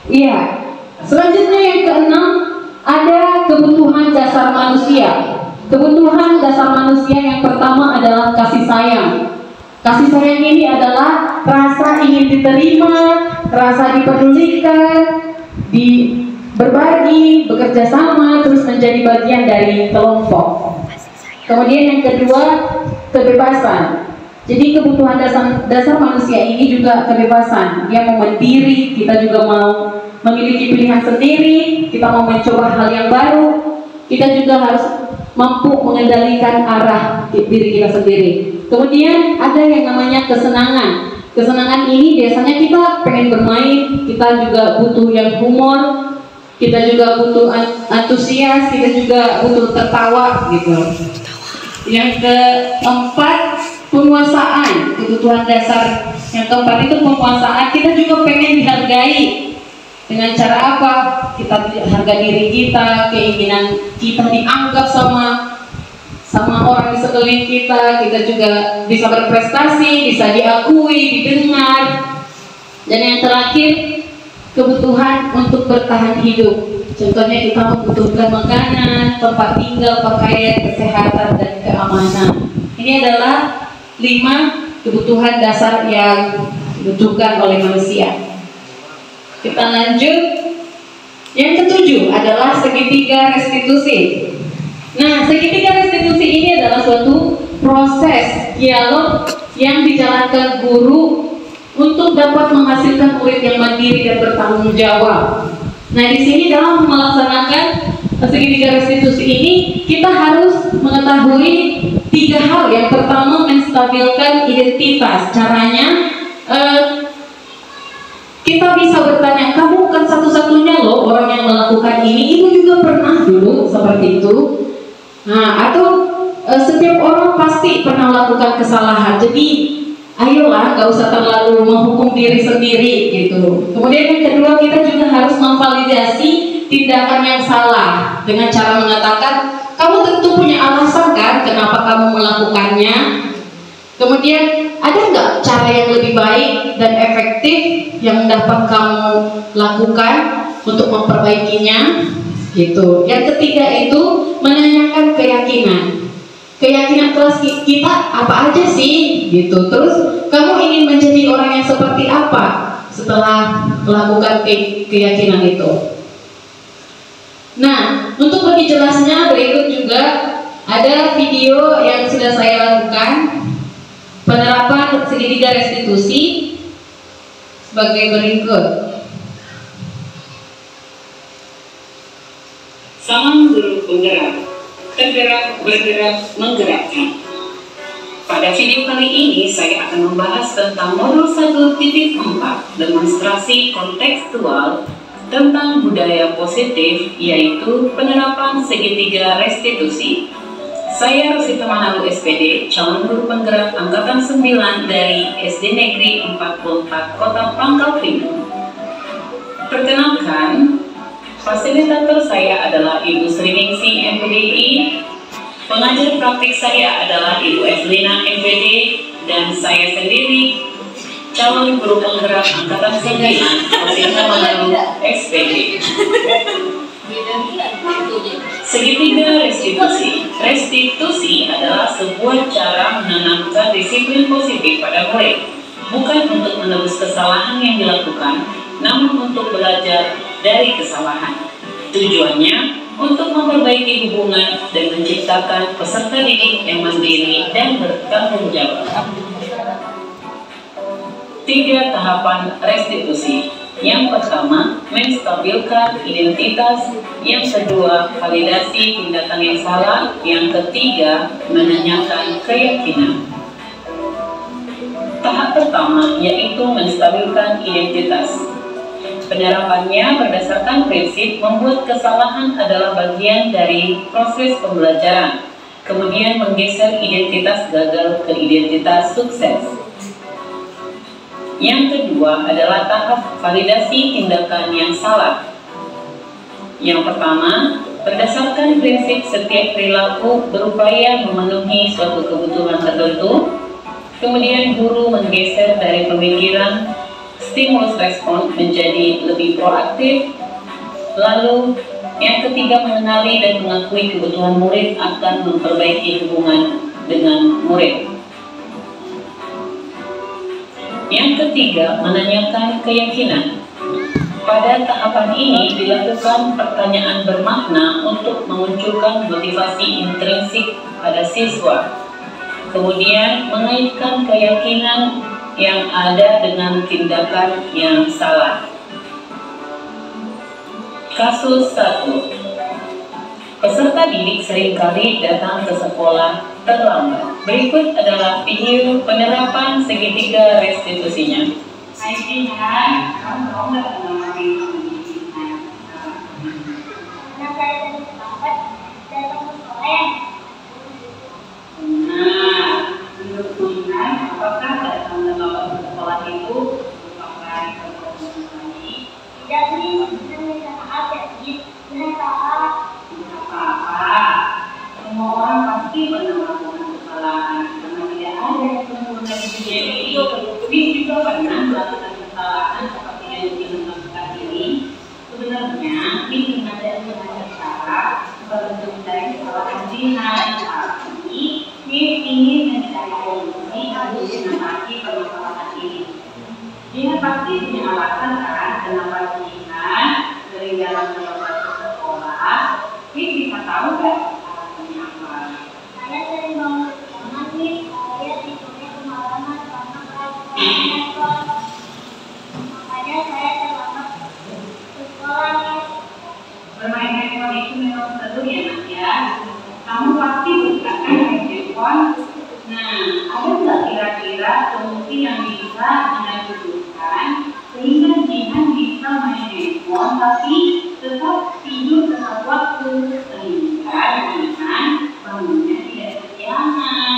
Iya. Selanjutnya yang keenam, ada kebutuhan dasar manusia. Kebutuhan dasar manusia yang pertama adalah kasih sayang. Kasih sayang ini adalah rasa ingin diterima, rasa dipedulikan, berbagi, bekerja sama, terus menjadi bagian dari kelompok. Kemudian yang kedua, kebebasan. Jadi kebutuhan dasar manusia ini juga kebebasan. Dia mau mandiri, kita juga mau memiliki pilihan sendiri, kita mau mencoba hal yang baru, kita juga harus mampu mengendalikan arah diri kita sendiri. Kemudian ada yang namanya kesenangan. Kesenangan ini biasanya kita pengen bermain, kita juga butuh yang humor, kita juga butuh antusias, kita juga butuh tertawa gitu. Yang keempat, penguasaan. Kebutuhan dasar yang keempat itu penguasaan. Kita juga pengen dihargai. Dengan cara apa? Kita harga diri kita, keinginan kita dianggap sama orang di sekeliling kita. Kita juga bisa berprestasi, bisa diakui, didengar. Dan yang terakhir, kebutuhan untuk bertahan hidup. Contohnya kita membutuhkan makanan, tempat tinggal, pakaian, kesehatan, dan keamanan. Ini adalah 5 kebutuhan dasar yang dibutuhkan oleh manusia. Kita lanjut. Yang ketujuh adalah segitiga restitusi. Nah, segitiga restitusi ini adalah suatu proses dialog yang dijalankan guru untuk dapat menghasilkan murid yang mandiri dan bertanggung jawab. Nah, di sini dalam melaksanakan segitiga restitusi ini kita harus mengetahui 3 hal. Yang pertama, menstabilkan identitas. Caranya kita bisa bertanya, kamu bukan satu-satunya loh orang yang melakukan ini, ibu juga pernah dulu seperti itu. Nah, atau setiap orang pasti pernah melakukan kesalahan. Jadi ayolah, gak usah terlalu menghukum diri sendiri gitu. Kemudian yang kedua, kita juga harus memvalidasi tindakan yang salah dengan cara mengatakan, kamu tentu punya alasan kan kenapa kamu melakukannya. Kemudian ada nggak cara yang lebih baik dan efektif yang dapat kamu lakukan untuk memperbaikinya gitu. Yang ketiga itu menanyakan keyakinan. Keyakinan kelas kita apa aja sih gitu. Terus kamu ingin menjadi orang yang seperti apa setelah melakukan keyakinan itu. Nah, untuk lebih jelasnya berikut juga ada video yang sudah saya lakukan penerapan segitiga restitusi sebagai berikut. Salam guru penggerak, tergerak, bergerak, menggerakkan. Pada video kali ini saya akan membahas tentang modul 1.4 demonstrasi kontekstual tentang budaya positif, yaitu penerapan segitiga restitusi. Saya Rosita Manalu SPD, calon guru penggerak angkatan 9 dari SD Negeri 44 Kota Pangkal Pinang. Perkenalkan, fasilitator saya adalah Ibu Sriningsih MPDI, pengajar praktik saya adalah Ibu Evelina MPD, dan saya sendiri calon guru penggerak angkatan 9 Rosita Manalu SPD. Segitiga restitusi. Restitusi adalah sebuah cara menanamkan disiplin positif pada murid, bukan untuk menebus kesalahan yang dilakukan, namun untuk belajar dari kesalahan. Tujuannya untuk memperbaiki hubungan dan menciptakan peserta didik yang mandiri dan bertanggung jawab. 3 tahapan restitusi. Yang pertama, menstabilkan identitas. Yang kedua, validasi tindakan yang salah. Yang ketiga, menanyakan keyakinan. Tahap pertama yaitu menstabilkan identitas. Penerapannya berdasarkan prinsip membuat kesalahan adalah bagian dari proses pembelajaran, kemudian menggeser identitas gagal ke identitas sukses. Yang kedua adalah tahap validasi tindakan yang salah. Yang pertama, berdasarkan prinsip setiap perilaku berupaya memenuhi suatu kebutuhan tertentu, kemudian guru menggeser dari pemikiran stimulus respon menjadi lebih proaktif. Lalu yang ketiga, mengenali dan mengakui kebutuhan murid akan memperbaiki hubungan dengan murid. Yang ketiga, menanyakan keyakinan. Pada tahapan ini dilakukan pertanyaan bermakna untuk memunculkan motivasi intrinsik pada siswa. Kemudian mengaitkan keyakinan yang ada dengan tindakan yang salah. Kasus 1. Peserta didik seringkali datang ke sekolah terlambat. Berikut adalah video penerapan segitiga restitusinya. Hai Jihan, kamu mau nggak mengamati Jihan? Karena saya tadi terlambat datang ke sekolah. Nah, menurut Jihan, apakah datang terlambat ke sekolah itu merupakan perbuatan tadi? Tidak sih, saya minta maaf ya, Jihan salah. Tidak apa-apa. Semua orang pasti pernah melakukan kesalahan, karena tidak ada yang sempurna di dunia ini. Bis juga pernah melakukan kesalahan seperti yang dilakukan ini. Sebenarnya, Bis mengajari dengan cara bentuk dari kesalahan Jihan. Tapi, Bis ingin mencari solusi untuk mengatasi permasalahan ini. Jihan pasti punya alasan kan kenapa Jihan sering dalam terlambat ke sekolah. Bis bisa tahu nggak alasannya apa? Saya sering bangun banget nih, saya tidurnya kemalaman karena handphone. Makanya saya terlambat ke sekolah nih. Bermain handphone itu memang seru ya nak ya. Kamu pasti buka kan main handphone. Nah, ada nggak kira-kira solusi yang bisa Jihan butuhkan sehingga Jihan bisa main handphone tapi tetap tidur tepat waktu, sehingga Jihan bangunnya tidak kesiangan.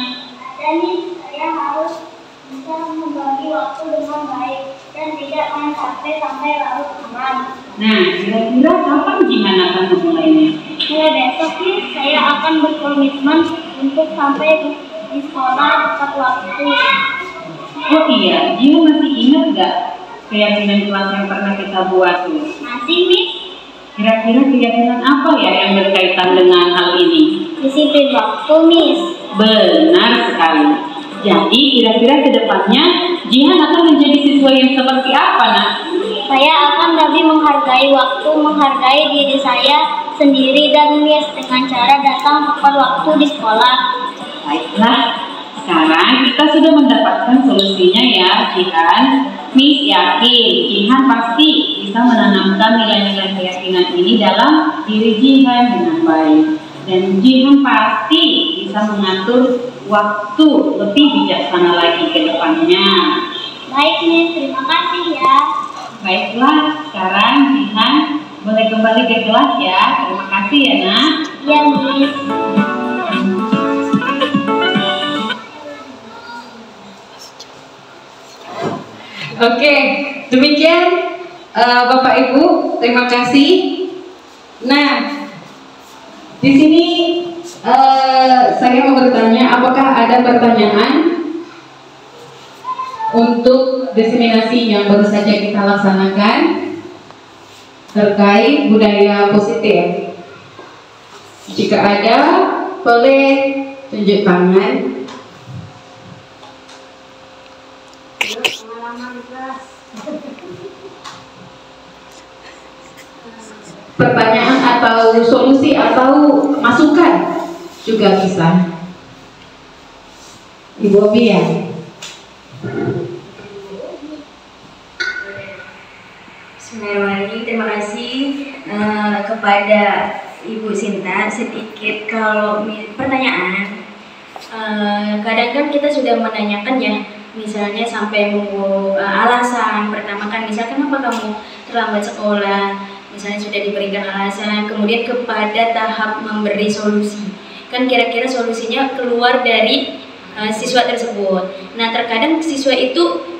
Ada nih, saya harus bisa membagi waktu dengan baik dan tidak main HP sampai larut malam. Nah, kira-kira kapan Jihan akan memulainya? Mulai besok nih, saya akan berkomitmen untuk sampai di sekolah tepat waktu. Oh iya, Jihan masih ingat nggak keyakinan kelas yang pernah kita buat tuh? Masih nih, Kira-kira keyakinan apa ya yang berkaitan dengan hal ini? disiplin waktu Miss. Benar sekali. Jadi kira-kira ke depannya Jihan akan menjadi siswa yang seperti apa, Nak? Saya akan lebih menghargai waktu, menghargai diri saya sendiri dan Miss dengan cara datang tepat waktu di sekolah. Baiklah, sekarang kita sudah mendapatkan solusinya ya, Jihan. Miss yakin Jihan pasti bisa menanamkan nilai-nilai keyakinan ini dalam diri Jihan dengan baik. Dan Jihan pasti bisa mengatur waktu lebih bijaksana lagi ke depannya. Baik Miss, terima kasih ya. Baiklah, sekarang Jihan boleh kembali ke kelas ya. Terima kasih ya, Nak. Iya Miss. Oke, demikian Bapak Ibu, terima kasih. Nah, di sini saya mau bertanya, apakah ada pertanyaan untuk diseminasi yang baru saja kita laksanakan terkait budaya positif? Jika ada, boleh tunjuk tangan. Pertanyaan atau solusi atau masukan juga bisa. Ibu Obi ya. Bismillahirrahmanirrahim. Terima kasih kepada Ibu Sinta. Sedikit kalau pertanyaan, kadang kan kita sudah menanyakan ya misalnya sampai menunggu alasan pertama kan, misalkan kenapa kamu terlambat sekolah, misalnya sudah diberikan alasan, kemudian kepada tahap memberi solusi. Kan kira-kira solusinya keluar dari siswa tersebut. Nah, terkadang siswa itu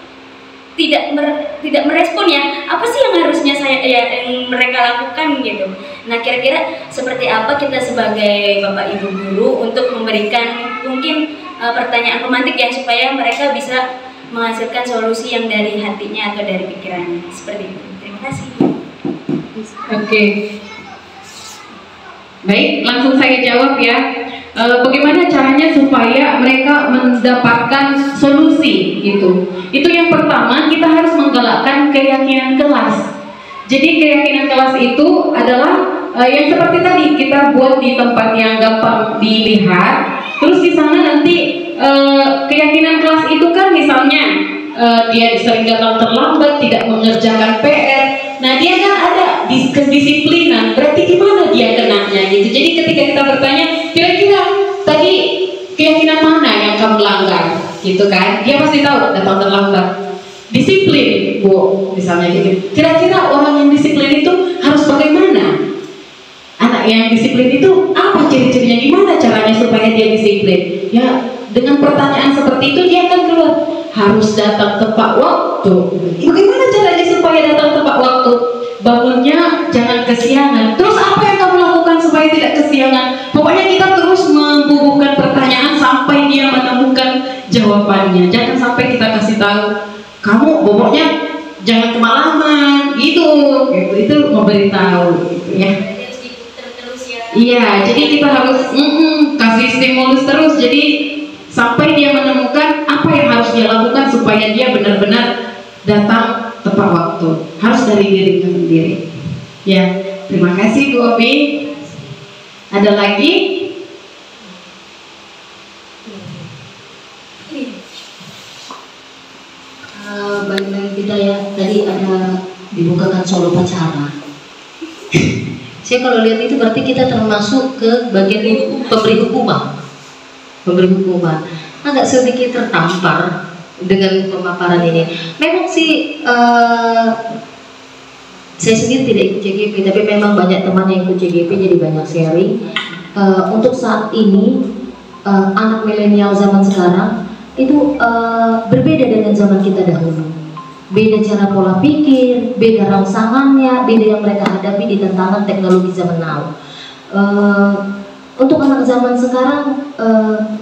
tidak merespon ya, apa sih yang harusnya yang mereka lakukan gitu. Nah, kira-kira seperti apa kita sebagai Bapak Ibu guru untuk memberikan mungkin pertanyaan pemantik ya, supaya mereka bisa menghasilkan solusi yang dari hatinya atau dari pikirannya, seperti itu. Terima kasih. Oke. Baik, langsung saya jawab ya. Bagaimana caranya supaya mereka mendapatkan solusi gitu. Itu yang pertama, kita harus menggalakkan keyakinan kelas. Jadi keyakinan kelas itu adalah yang seperti tadi kita buat di tempat yang gampang dilihat. Terus di sana nanti keyakinan kelas itu kan misalnya dia sering datang terlambat, tidak mengerjakan PR. Nah, dia kan ada kedisiplinan, berarti gimana dia kenanya gitu. Jadi ketika kita bertanya, kira-kira tadi keyakinan mana yang kamu langgar gitu kan, dia pasti tahu datang terlambat. Disiplin, Bu, misalnya gitu. Kira-kira orang yang disiplin itu harus bagaimana? Anak yang disiplin itu apa ciri-cirinya, gimana caranya supaya dia disiplin? Ya, dengan pertanyaan seperti itu dia akan keluar, harus datang tepat waktu. Bagaimana caranya supaya datang tepat waktu? Bangunnya jangan kesiangan. Terus apa yang kamu lakukan supaya tidak kesiangan? Pokoknya kita terus membubuhkan pertanyaan sampai dia menemukan jawabannya. Jangan sampai kita kasih tahu, kamu boboknya jangan kemalaman gitu. Itu memberitahu gitu ya. Iya, jadi kita harus kasih stimulus terus. Jadi sampai dia menemukan apa yang harus dia lakukan supaya dia benar-benar datang tepat waktu. Harus dari dirinya sendiri. Ya, terima kasih Bu Obi. Ada lagi? Balik lagi kita ya, tadi ada dibukakan solo pacara. Saya kalau lihat itu berarti kita termasuk ke bagian pemberi hukuman. Agak sedikit tertampar dengan pemaparan ini. Memang sih saya sendiri tidak ikut CGP, tapi memang banyak teman yang ikut CGP, jadi banyak sharing. Untuk saat ini anak milenial zaman sekarang itu berbeda dengan zaman kita dahulu. Beda cara pola pikir, beda rangsangannya, beda yang mereka hadapi di tantangan teknologi zaman now. Untuk anak zaman sekarang,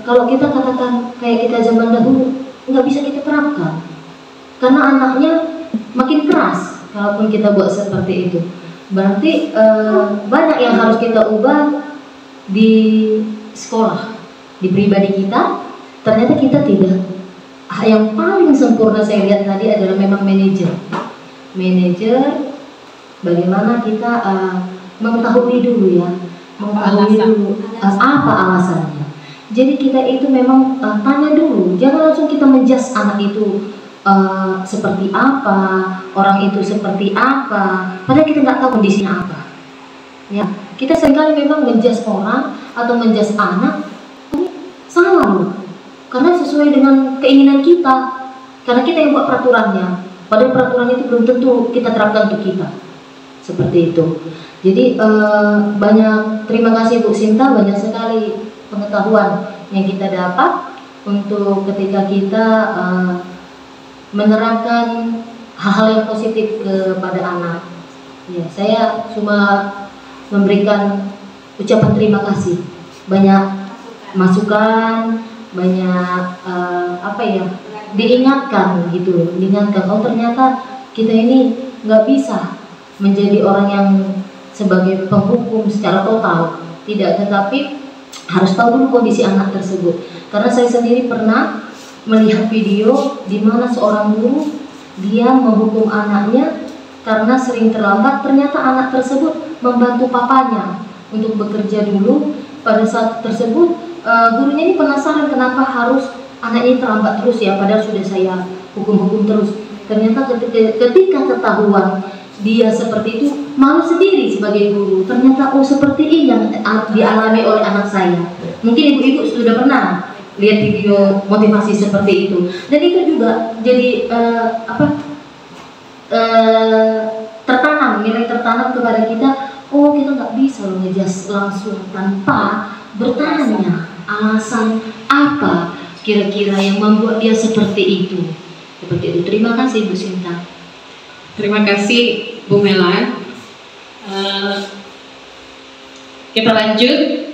kalau kita katakan kayak kita zaman dahulu, nggak bisa kita terapkan, karena anaknya makin keras. Kalaupun kita buat seperti itu, berarti banyak yang harus kita ubah di sekolah, di pribadi kita. Ternyata kita tidak. Yang paling sempurna saya lihat tadi adalah memang manajer, bagaimana kita mengetahui dulu ya, apa alasannya. Jadi kita itu memang tanya dulu, jangan langsung kita menjudge anak itu seperti apa, orang itu seperti apa, padahal kita nggak tahu kondisinya apa. Ya, kita seringkali memang menjudge orang atau menjudge anak, salah loh. Karena sesuai dengan keinginan kita, karena kita yang buat peraturannya, padahal peraturan itu belum tentu kita terapkan untuk kita, seperti itu. Jadi banyak terima kasih Bu Sinta, banyak sekali pengetahuan yang kita dapat untuk ketika kita menerapkan hal-hal yang positif kepada anak. Ya, saya cuma memberikan ucapan terima kasih, banyak masukan, banyak diingatkan gitu, diingatkan, oh ternyata kita ini nggak bisa menjadi orang yang sebagai penghukum secara total, tidak, tetapi harus tahu dulu kondisi anak tersebut. Karena saya sendiri pernah melihat video di mana seorang guru dia menghukum anaknya karena sering terlambat. Ternyata anak tersebut membantu papanya untuk bekerja dulu. Pada saat tersebut gurunya ini penasaran kenapa harus anaknya terlambat terus ya, padahal sudah saya hukum-hukum terus. Ternyata ketika ketahuan dia seperti itu, malu sendiri sebagai guru. Ternyata oh seperti ini yang dialami oleh anak saya. Mungkin ibu-ibu sudah pernah lihat video motivasi seperti itu, dan itu juga jadi tertanam, nilai tertanam kepada kita. Oh, kita nggak bisa loh ngejudge langsung tanpa bertanya alasan apa kira-kira yang membuat dia seperti itu. Seperti itu. Terima kasih Bu Sinta. Terima kasih Bu Melan. Kita lanjut.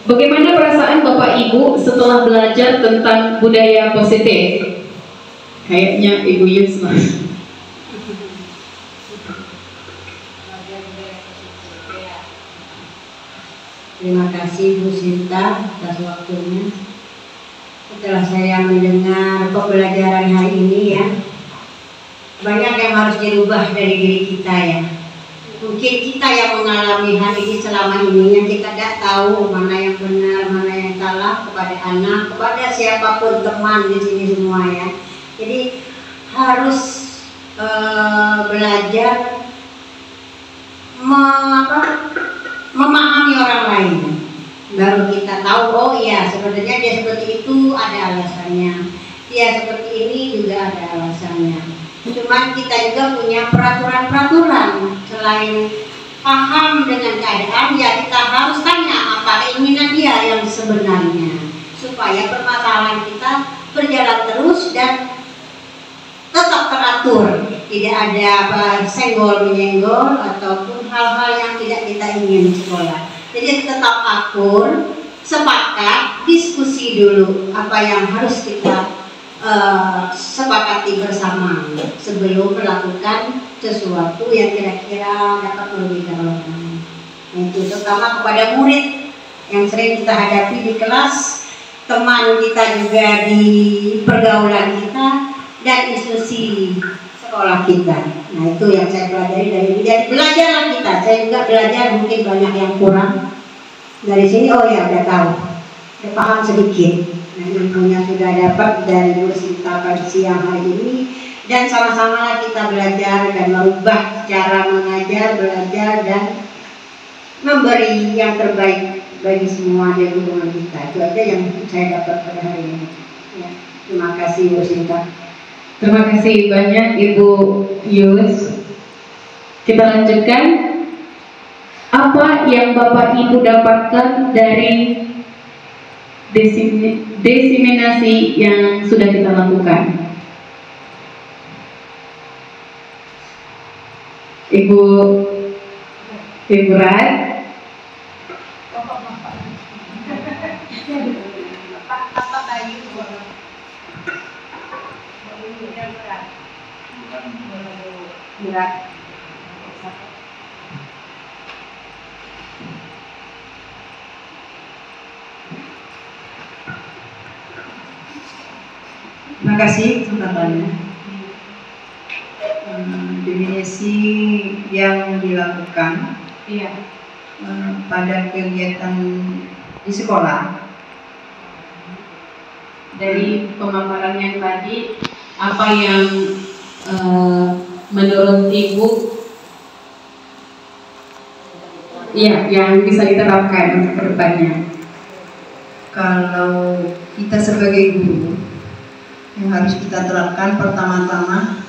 Bagaimana perasaan Bapak Ibu setelah belajar tentang budaya positif? Kayaknya Ibu Yusma. Terima kasih Bu Sinta atas waktunya. Setelah saya mendengar pembelajaran hari ini ya, banyak yang harus dirubah dari diri kita ya. Mungkin kita yang mengalami hal ini selama ini, yang kita tidak tahu mana yang benar, mana yang salah kepada anak, kepada siapapun teman di sini semua ya. Jadi harus belajar memahami orang lain. Baru kita tahu, oh iya sebenarnya dia seperti itu ada alasannya, dia seperti ini juga ada alasannya. Cuman kita juga punya peraturan-peraturan. Selain paham dengan keadaan, ya kita harus tanya apa keinginan dia yang sebenarnya, supaya permasalahan kita berjalan terus dan tetap teratur, tidak ada senggol menyenggol ataupun hal-hal yang tidak kita ingin di sekolah. Jadi tetap akur, sepakat, diskusi dulu apa yang harus kita sepakati bersama sebelum melakukan sesuatu yang kira-kira dapat merugikan orang lain. Itu terutama kepada murid yang sering kita hadapi di kelas, teman kita juga di pergaulan kita, dan institusi sekolah kita. Nah itu yang saya pelajari dari ini. Jadi belajarlah kita. Saya juga belajar, mungkin banyak yang kurang dari sini. Oh ya udah tahu, udah paham sedikit. Nah ilmunya sudah dapat dari Bu Sinta pada siang hari ini. Dan sama-sama kita belajar dan merubah cara mengajar, belajar dan memberi yang terbaik bagi semua di lingkungan kita. Itu aja yang saya dapat pada hari ini. Ya, terima kasih Bu Sinta. Terima kasih banyak Ibu Yus. Kita lanjutkan. Apa yang Bapak Ibu dapatkan dari diseminasi yang sudah kita lakukan? Ibu Rad. Terima kasih kesempatannya. Definisi yang dilakukan pada kegiatan di sekolah, dari pemaparan yang tadi, apa yang menurut Ibu yang bisa diterapkan untuk kedepannya? Kalau kita sebagai guru, yang harus kita terapkan pertama-tama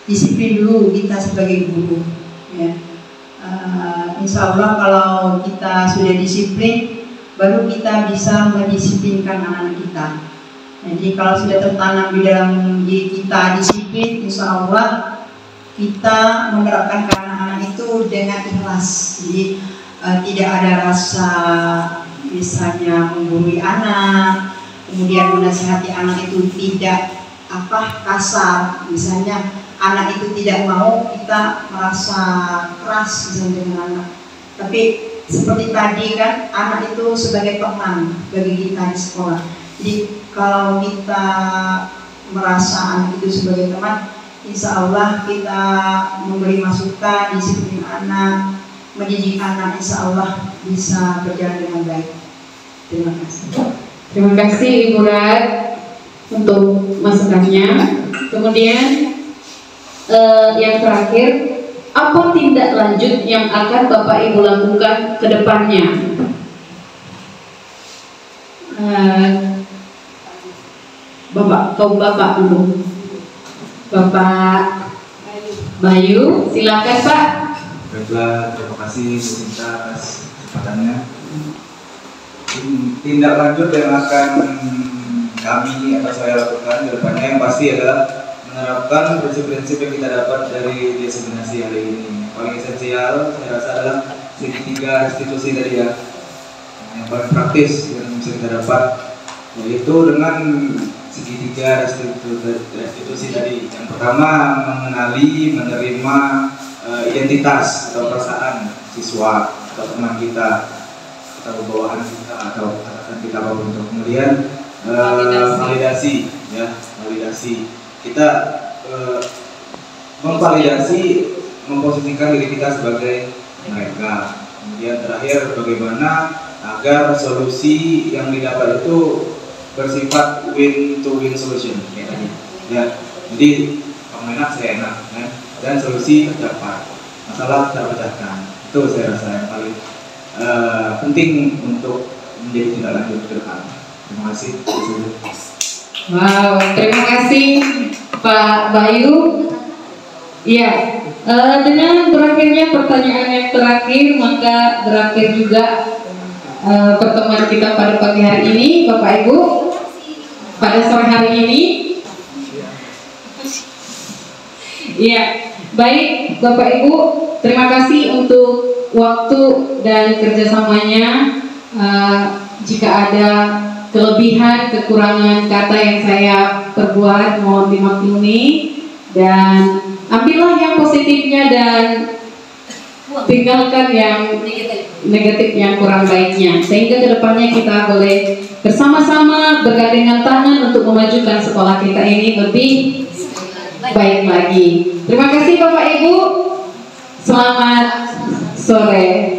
disiplin dulu kita sebagai guru ya. Insya Allah kalau kita sudah disiplin, baru kita bisa mendisiplinkan anak-anak kita. Jadi kalau sudah tertanam di dalam diri kita disiplin, insya Allah kita menerapkan ke anak-anak itu dengan ikhlas. Jadi tidak ada rasa misalnya menggurui anak, kemudian menasihati anak itu tidak kasar. Misalnya anak itu tidak mau, kita merasa keras misalnya dengan anak. Tapi seperti tadi kan, anak itu sebagai teman bagi kita di sekolah. Jadi kalau kita merasa anak itu sebagai teman, insya Allah kita memberi masukan, disiplin anak, mendidik anak, insya Allah bisa berjalan dengan baik. Terima kasih. Terima kasih Ibu Rad untuk masukannya. Kemudian yang terakhir, apa tindak lanjut yang akan Bapak Ibu lakukan ke depannya? Kaum bapak dulu. Bapak Bayu, silakan Pak. Baiklah, terima kasih Bu Sinta atas kesempatannya. Tindak lanjut yang akan kami atau saya lakukan ke depannya yang pasti adalah menerapkan prinsip-prinsip yang kita dapat dari diseminasi hari ini. Paling esensial saya rasa adalah segitiga restitusi tadi ya, yang paling praktis yang bisa kita dapat, yaitu dengan segitiga restitusi tadi. Yang pertama, mengenali, menerima identitas atau perasaan siswa atau teman kita atau bawahan kita atau atasan kita apapun. Kemudian validasi ya, validasi kita memvalidasi, memposisikan diri kita sebagai mereka. Kemudian terakhir, bagaimana agar solusi yang didapat itu bersifat win-to-win solution kayak tadi ya. Jadi kamu enak, saya enak ya, dan solusi terdapat, masalah terpecahkan. Itu saya rasa yang paling penting untuk menjadi tindak lanjut ke depan. Terima kasih. Wow, terima kasih Pak Bayu. Iya, dengan berakhirnya pertanyaan yang terakhir, maka berakhir juga pertemuan kita pada pagi hari ini, Bapak Ibu. Pada sore hari ini, iya, baik Bapak Ibu, terima kasih untuk waktu dan kerjasamanya. Jika ada kelebihan, kekurangan kata yang saya perbuat, mohon dimaklumi, dan ambillah yang positifnya dan tinggalkan yang negatif, yang kurang baiknya, sehingga kedepannya kita boleh bersama-sama bergandengan tangan untuk memajukan sekolah kita ini lebih baik lagi. Terima kasih Bapak Ibu, selamat sore.